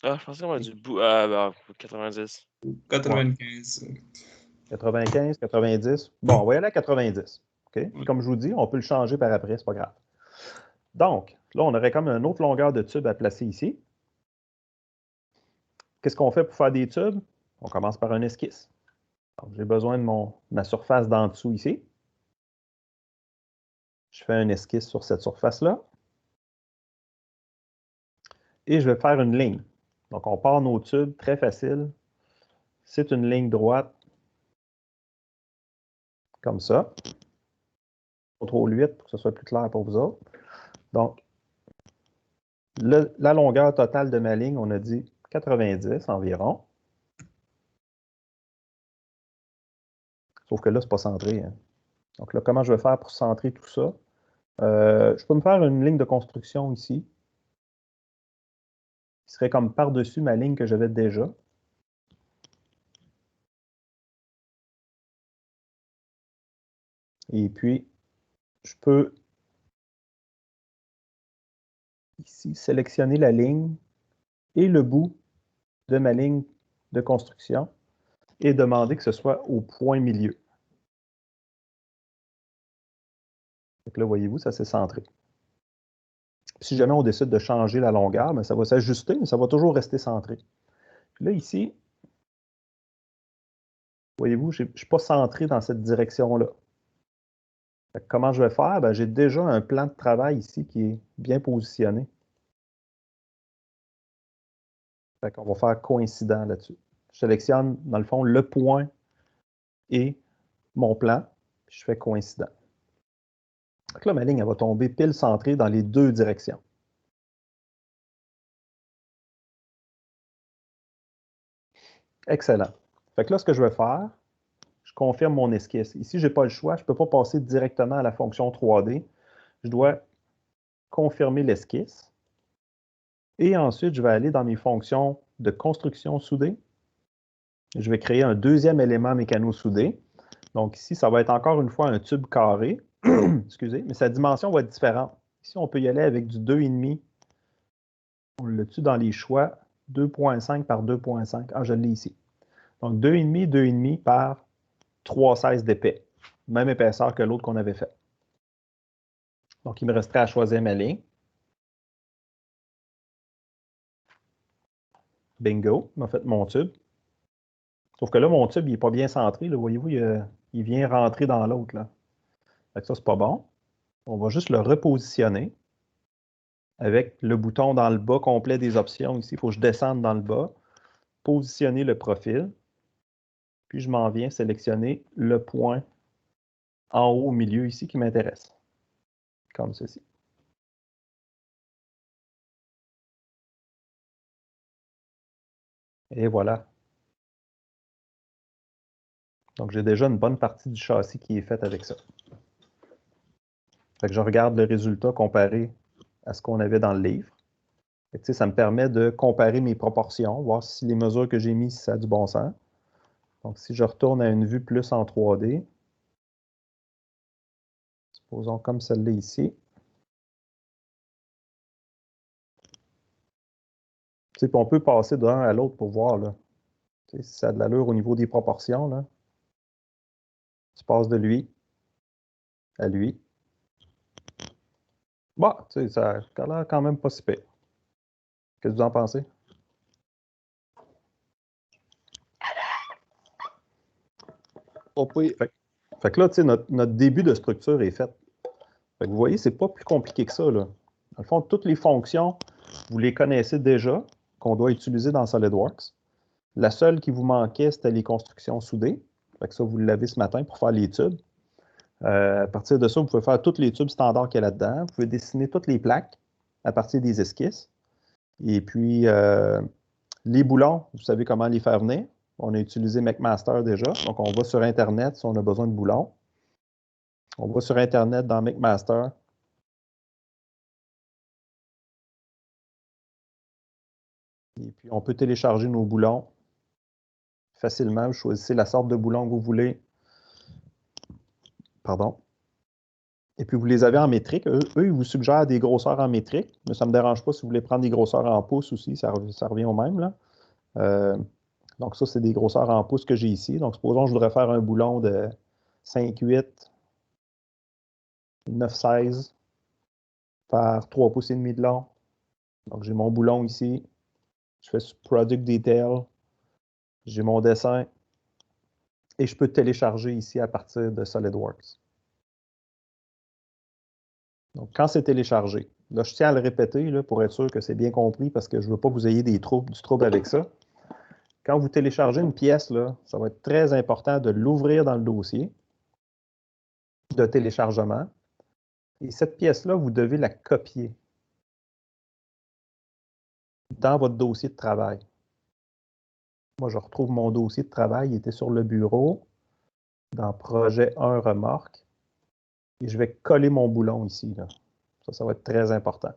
Ah, je pensais qu'on a du bout. Ah, bah, 90. 95. 95, 90. Bon, on va y aller à 90. OK? Puis comme je vous dis, on peut le changer par après, c'est pas grave. Donc, là, on aurait comme une autre longueur de tube à placer ici. Qu'est-ce qu'on fait pour faire des tubes? On commence par un esquisse. J'ai besoin de ma surface d'en dessous ici. Je fais un esquisse sur cette surface-là. Et je vais faire une ligne. Donc, on part nos tubes, très facile. C'est une ligne droite, comme ça. CTRL 8 pour que ce soit plus clair pour vous autres. Donc, la longueur totale de ma ligne, on a dit 90 environ. Sauf que là, ce n'est pas centré. Hein. Donc là, comment je vais faire pour centrer tout ça? Je peux me faire une ligne de construction ici, qui serait comme par-dessus ma ligne que j'avais déjà. Et puis, je peux ici sélectionner la ligne et le bout de ma ligne de construction et demander que ce soit au point milieu. Donc là, voyez-vous, ça s'est centré. Si jamais on décide de changer la longueur, bien, ça va s'ajuster, mais ça va toujours rester centré. Puis là, ici, voyez-vous, je ne suis pas centré dans cette direction-là. Comment je vais faire? Bien, j'ai déjà un plan de travail ici qui est bien positionné. On va faire coïncident là-dessus. Je sélectionne, dans le fond, le point et mon plan, puis je fais coïncident. Donc là, ma ligne, elle va tomber pile centrée dans les deux directions. Excellent. Fait que là, ce que je vais faire, je confirme mon esquisse. Ici, je n'ai pas le choix. Je ne peux pas passer directement à la fonction 3D. Je dois confirmer l'esquisse. Et ensuite, je vais aller dans mes fonctions de construction soudée. Je vais créer un deuxième élément mécano-soudé. Donc ici, ça va être encore une fois un tube carré. Excusez, mais sa dimension va être différente. Ici, on peut y aller avec du 2,5. On le tue dans les choix. 2,5 par 2,5. Ah, je l'ai ici. Donc 2,5, 2,5 par 3,16 d'épais. Même épaisseur que l'autre qu'on avait fait. Donc, il me resterait à choisir ma ligne. Bingo, il m'a fait mon tube. Sauf que là, mon tube, il n'est pas bien centré. Voyez-vous, il vient rentrer dans l'autre. Ça, c'est pas bon. On va juste le repositionner avec le bouton dans le bas complet des options. Ici, il faut que je descende dans le bas, positionner le profil, puis je m'en viens sélectionner le point en haut au milieu ici qui m'intéresse. Comme ceci. Et voilà. Donc, j'ai déjà une bonne partie du châssis qui est faite avec ça. Fait que je regarde le résultat comparé à ce qu'on avait dans le livre. Fait que, ça me permet de comparer mes proportions, voir si les mesures que j'ai mises, ça a du bon sens. Donc, si je retourne à une vue plus en 3D, supposons comme celle-là ici. Puis on peut passer d'un à l'autre pour voir là, si ça a de l'allure au niveau des proportions. Là. Tu passes de lui à lui. Bon, ça a l'air quand même pas si pire. Qu'est-ce que vous en pensez? Fait que là, notre début de structure est fait. Fait que vous voyez, c'est pas plus compliqué que ça. Là. Dans le fond, toutes les fonctions, vous les connaissez déjà, qu'on doit utiliser dans SolidWorks. La seule qui vous manquait, c'était les constructions soudées. Fait que ça, vous l'avez ce matin pour faire les tubes. À partir de ça, vous pouvez faire tous les tubes standards qu'il y a là-dedans. Vous pouvez dessiner toutes les plaques à partir des esquisses. Et puis, les boulons, vous savez comment les faire venir. On a utilisé McMaster déjà. Donc, on va sur Internet si on a besoin de boulons. On va sur Internet dans McMaster. Et puis, on peut télécharger nos boulons facilement. Vous choisissez la sorte de boulon que vous voulez. Pardon. Et puis, vous les avez en métrique. Eux, ils vous suggèrent des grosseurs en métrique, mais ça ne me dérange pas si vous voulez prendre des grosseurs en pouces aussi, ça revient au même. Là. Donc, ça, c'est des grosseurs en pouces que j'ai ici. Donc, supposons que je voudrais faire un boulon de 5,8, 9,16 par 3 pouces et demi de long. Donc, j'ai mon boulon ici. Je fais sur Product Detail. J'ai mon dessin. Et je peux télécharger ici à partir de SolidWorks. Donc, quand c'est téléchargé, là, je tiens à le répéter là, pour être sûr que c'est bien compris parce que je ne veux pas que vous ayez du trouble avec ça. Quand vous téléchargez une pièce, là, ça va être très important de l'ouvrir dans le dossier de téléchargement. Et cette pièce-là, vous devez la copier dans votre dossier de travail. Moi, je retrouve mon dossier de travail, il était sur le bureau, dans Projet 1 remorque, et je vais coller mon boulon ici. Là. Ça va être très important.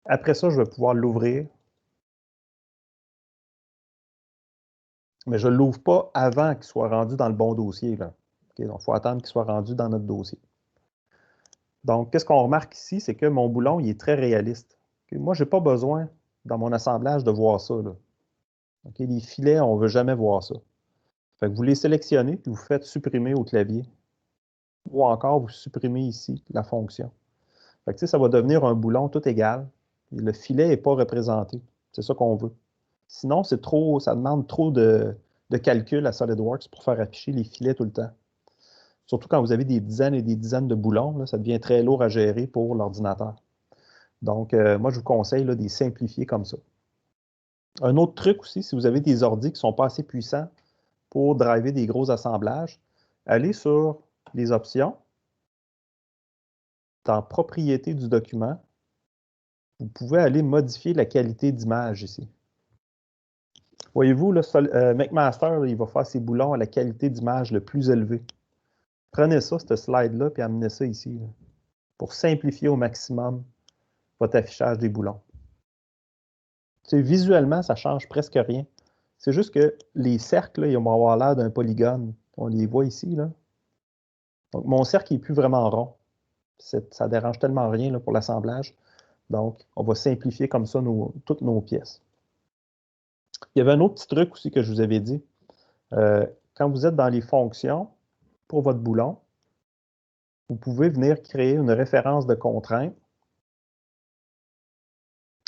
Après ça, je vais pouvoir l'ouvrir. Mais je ne l'ouvre pas avant qu'il soit rendu dans le bon dossier. Là. Okay, donc, il faut attendre qu'il soit rendu dans notre dossier. Donc, qu'est-ce qu'on remarque ici? C'est que mon boulon, il est très réaliste. Okay, moi, je n'ai pas besoin, dans mon assemblage, de voir ça. Là. Okay, les filets, on ne veut jamais voir ça. Fait que vous les sélectionnez, puis vous faites supprimer au clavier. Ou encore, vous supprimez ici la fonction. Fait que, ça va devenir un boulon tout égal. Et le filet n'est pas représenté. C'est ça qu'on veut. Sinon, c'est trop, ça demande trop de calcul à SolidWorks pour faire afficher les filets tout le temps. Surtout quand vous avez des dizaines et des dizaines de boulons, là, ça devient très lourd à gérer pour l'ordinateur. Donc, moi, je vous conseille là, de les simplifier comme ça. Un autre truc aussi, si vous avez des ordis qui ne sont pas assez puissants pour driver des gros assemblages, allez sur les options, dans Propriétés du document, vous pouvez aller modifier la qualité d'image ici. Voyez-vous, McMaster, là, il va faire ses boulons à la qualité d'image le plus élevée. Prenez ça, cette slide-là, puis amenez ça ici, là, pour simplifier au maximum votre affichage des boulons. Visuellement, ça ne change presque rien. C'est juste que les cercles, là, ils vont avoir l'air d'un polygone. On les voit ici. Là. Donc, mon cercle n'est plus vraiment rond. Ça ne dérange tellement rien là, pour l'assemblage. Donc, on va simplifier comme ça toutes nos pièces. Il y avait un autre petit truc aussi que je vous avais dit. Quand vous êtes dans les fonctions pour votre boulon, vous pouvez venir créer une référence de contrainte.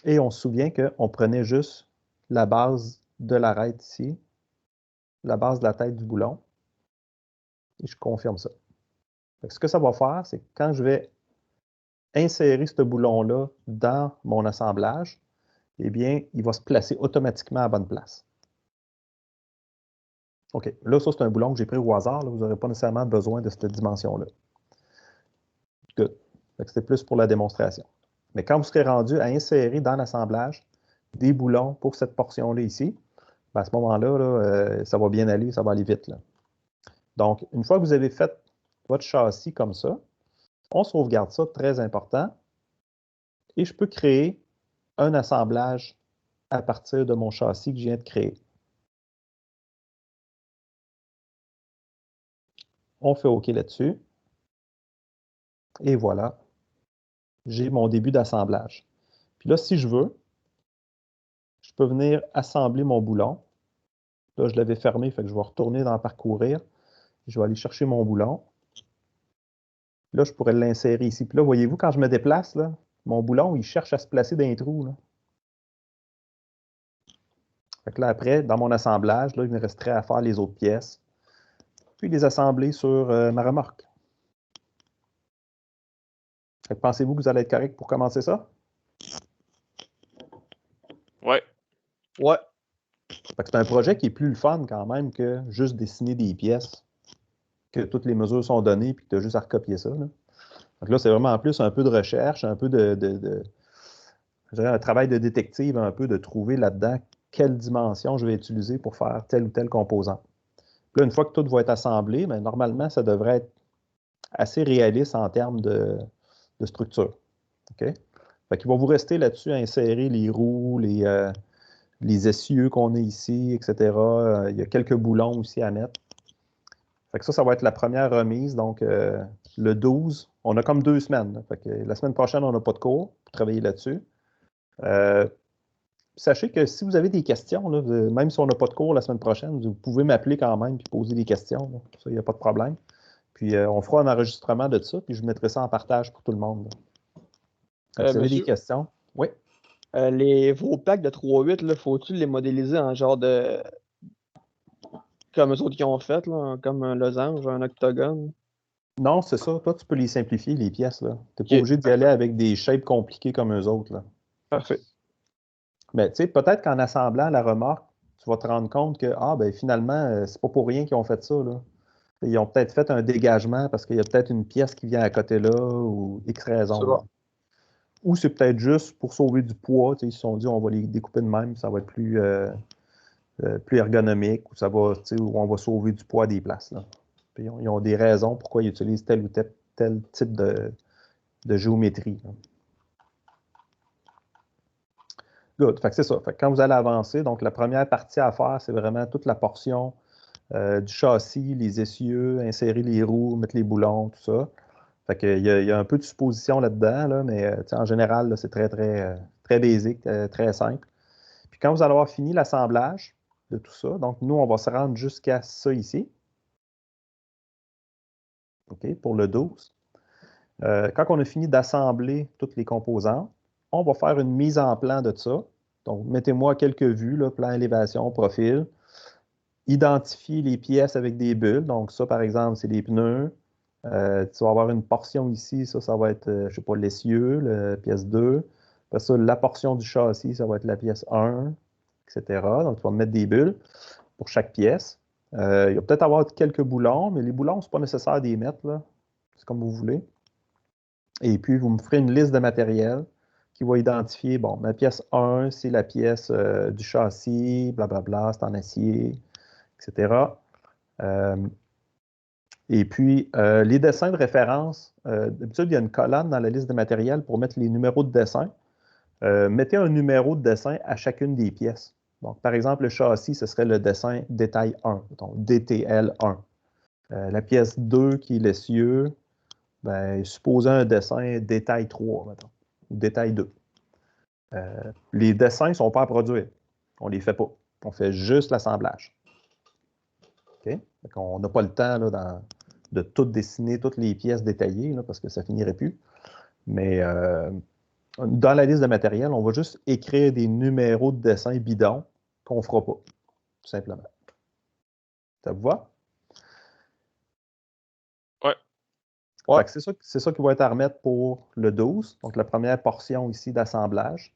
Et on se souvient qu'on prenait juste la base de l'arête ici, la base de la tête du boulon. Et je confirme ça. Ce que ça va faire, c'est que quand je vais insérer ce boulon-là dans mon assemblage, eh bien, il va se placer automatiquement à la bonne place. OK. Là, ça, c'est un boulon que j'ai pris au hasard. Là. Vous n'aurez pas nécessairement besoin de cette dimension-là. Good. C'était plus pour la démonstration. Mais quand vous serez rendu à insérer dans l'assemblage des boulons pour cette portion-là ici, ben à ce moment-là, là, ça va bien aller, ça va aller vite. Là. Donc, une fois que vous avez fait votre châssis comme ça, on sauvegarde ça, très important. Et je peux créer un assemblage à partir de mon châssis que je viens de créer. On fait OK là-dessus. Et voilà, j'ai mon début d'assemblage. Puis là, si je veux, je peux venir assembler mon boulon. Là, je l'avais fermé, fait que je vais retourner dans Parcourir. Je vais aller chercher mon boulon. Là, je pourrais l'insérer ici. Puis là, voyez-vous, quand je me déplace, là, mon boulon, il cherche à se placer dans un trou. Là. Fait que là, après, dans mon assemblage, là, il me resterait à faire les autres pièces, puis les assembler sur ma remorque. Fait que pensez-vous que vous allez être correct pour commencer ça? Ouais. Ouais. Fait que c'est un projet qui est plus le fun quand même que juste dessiner des pièces, que toutes les mesures sont données, puis que tu as juste à recopier ça. Là. Donc là, c'est vraiment en plus un peu de recherche, un peu je dirais un travail de détective, un peu de trouver là-dedans quelle dimension je vais utiliser pour faire tel ou tel composant. Puis là, une fois que tout va être assemblé, bien, normalement, ça devrait être assez réaliste en termes de structure. OK? Fait qu'il va vous rester là-dessus à insérer les roues, les essieux qu'on a ici, etc. Il y a quelques boulons aussi à mettre. Fait que ça va être la première remise. Donc, le 12, on a comme 2 semaines. Là. Fait que la semaine prochaine, on n'a pas de cours pour travailler là-dessus. Sachez que si vous avez des questions, là, même si on n'a pas de cours la semaine prochaine, vous pouvez m'appeler quand même et poser des questions. Là. Ça, il n'y a pas de problème. Puis, on fera un enregistrement de ça, puis je mettrai ça en partage pour tout le monde. Si vous avez des questions, oui. Vos packs de 3-8, faut-tu les modéliser en genre de. Comme eux autres qui ont fait, là, comme un losange, un octogone? Non, c'est ça. Toi, tu peux les simplifier, les pièces. Tu n'es pas Ok. obligé d'y aller avec des shapes compliquées comme eux autres. Là. Parfait. Mais tu sais, peut-être qu'en assemblant la remorque, tu vas te rendre compte que, ben finalement, c'est pas pour rien qu'ils ont fait ça. Là. Ils ont peut-être fait un dégagement parce qu'il y a peut-être une pièce qui vient à côté là ou X raison. Bon. Ou c'est peut-être juste pour sauver du poids. Ils se sont dit, on va les découper de même, ça va être plus ergonomique, ou ça va, où on va sauver du poids à des places. Là. Puis ils ont des raisons pourquoi ils utilisent tel ou tel type de géométrie. Là. Good. Fait que c'est ça. Fait que quand vous allez avancer, donc la première partie à faire, c'est vraiment toute la portion du châssis, les essieux, insérer les roues, mettre les boulons, tout ça. Fait que, il y a un peu de supposition là-dedans, là, mais en général, là, c'est très, très, très basique, très simple. Puis quand vous allez avoir fini l'assemblage de tout ça, donc nous, on va se rendre jusqu'à ça ici. OK, pour le 12. Quand on a fini d'assembler toutes les composantes, on va faire une mise en plan de ça. Donc, mettez-moi quelques vues, là, plan, élévation, profil. Identifiez les pièces avec des bulles. Donc, ça, par exemple, c'est des pneus. Tu vas avoir une portion ici, ça va être, je ne sais pas, l'essieu, la pièce 2. Après ça, la portion du châssis, ça va être la pièce 1, etc. Donc, tu vas mettre des bulles pour chaque pièce. Il va peut-être avoir quelques boulons, mais les boulons, ce n'est pas nécessaire d'y mettre, là. C'est comme vous voulez. Et puis, vous me ferez une liste de matériel qui va identifier, bon, ma pièce 1, c'est la pièce du châssis, blablabla, c'est en acier, etc. Et puis, les dessins de référence, d'habitude, il y a une colonne dans la liste de matériel pour mettre les numéros de dessin. Mettez un numéro de dessin à chacune des pièces. Donc, par exemple, le châssis, ce serait le dessin détail 1, donc DTL1. La pièce 2, qui est l'essieu, ben, supposez un dessin détail 3, mettons, ou détail 2. Les dessins ne sont pas à produire. On ne les fait pas. On fait juste l'assemblage. OK? On n'a pas le temps là, de tout dessiner, toutes les pièces détaillées, là, parce que ça finirait plus. Mais dans la liste de matériel, on va juste écrire des numéros de dessin bidons qu'on ne fera pas, tout simplement. Ça vous va? Ouais. C'est ça qui va être à remettre pour le 12, donc la première portion ici d'assemblage.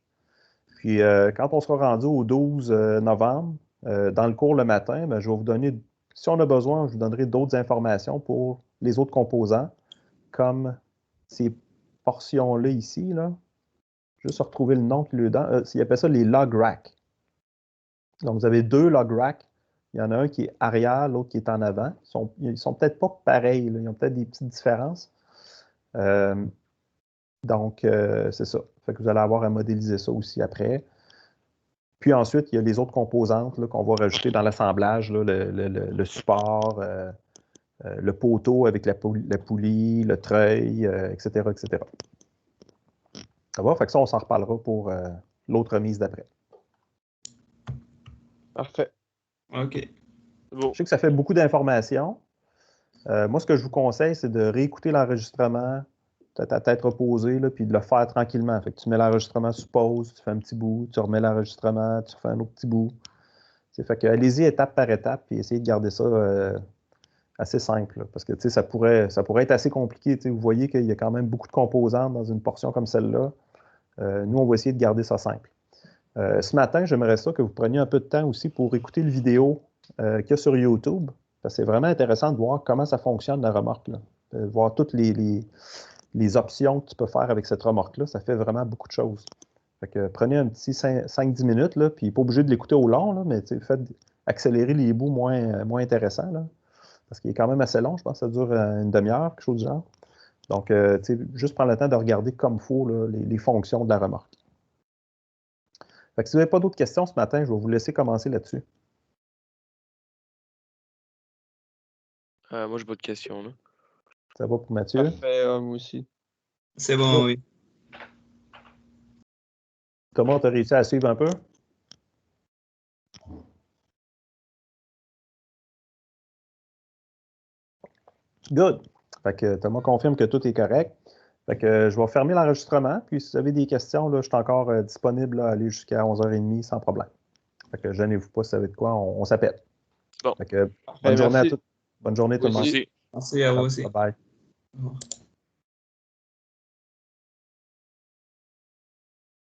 Puis quand on sera rendu au 12 novembre, dans le cours le matin, ben, je vais vous donner si on a besoin, je vous donnerai d'autres informations pour les autres composants, comme ces portions-là ici. Là. Juste retrouver le nom qui lui donne. Ils appellent ça les log racks. Donc, vous avez 2 log racks. Il y en a un qui est arrière, l'autre qui est en avant. Ils sont peut-être pas pareils. Là. Ils ont peut-être des petites différences. Donc, c'est ça. Fait que vous allez avoir à modéliser ça aussi après. Puis ensuite, il y a les autres composantes là, qu'on va rajouter dans l'assemblage, le support, le poteau avec la poulie, le treuil, etc., etc. Ça va? Fait que ça, on s'en reparlera pour l'autre remise d'après. Parfait. OK. Bon. Je sais que ça fait beaucoup d'informations. Moi, ce que je vous conseille, c'est de réécouter l'enregistrement, peut-être à tête reposée, là, puis de le faire tranquillement. Fait que tu mets l'enregistrement sur pause, tu fais un petit bout, tu remets l'enregistrement, tu refais un autre petit bout. Fait que allez-y étape par étape, puis essayez de garder ça assez simple. Là, parce que ça pourrait être assez compliqué. Vous voyez qu'il y a quand même beaucoup de composantes dans une portion comme celle-là. Nous, on va essayer de garder ça simple. Ce matin, j'aimerais ça que vous preniez un peu de temps aussi pour écouter le vidéo qu'il y a sur YouTube. Parce que c'est vraiment intéressant de voir comment ça fonctionne, la remorque. Là. De voir toutes les options que tu peux faire avec cette remorque-là. Ça fait vraiment beaucoup de choses. Fait que prenez un petit 5-10 minutes, là, puis pas obligé de l'écouter au long, là, mais faites accélérer les bouts moins intéressants. Là, parce qu'il est quand même assez long, je pense que ça dure une demi-heure, quelque chose du genre. Donc, juste prendre le temps de regarder comme il faut là, les fonctions de la remorque. Fait que si vous n'avez pas d'autres questions ce matin, je vais vous laisser commencer là-dessus. Moi, j'ai pas de questions. Là. Ça va pour Mathieu? Parfait, moi aussi. C'est bon, oui. Thomas, tu as réussi à suivre un peu? Good. Fait que Thomas confirme que tout est correct. Fait que je vais fermer l'enregistrement. Puis si vous avez des questions, là, je suis encore disponible à aller jusqu'à 11h30 sans problème. Fait que gênez-vous pas si vous savez de quoi, on s'appelle. Bon. Fait que bonne journée à merci. tous. Bonne journée tout le monde. Merci. Merci à vous aussi. Bye bye. Au revoir.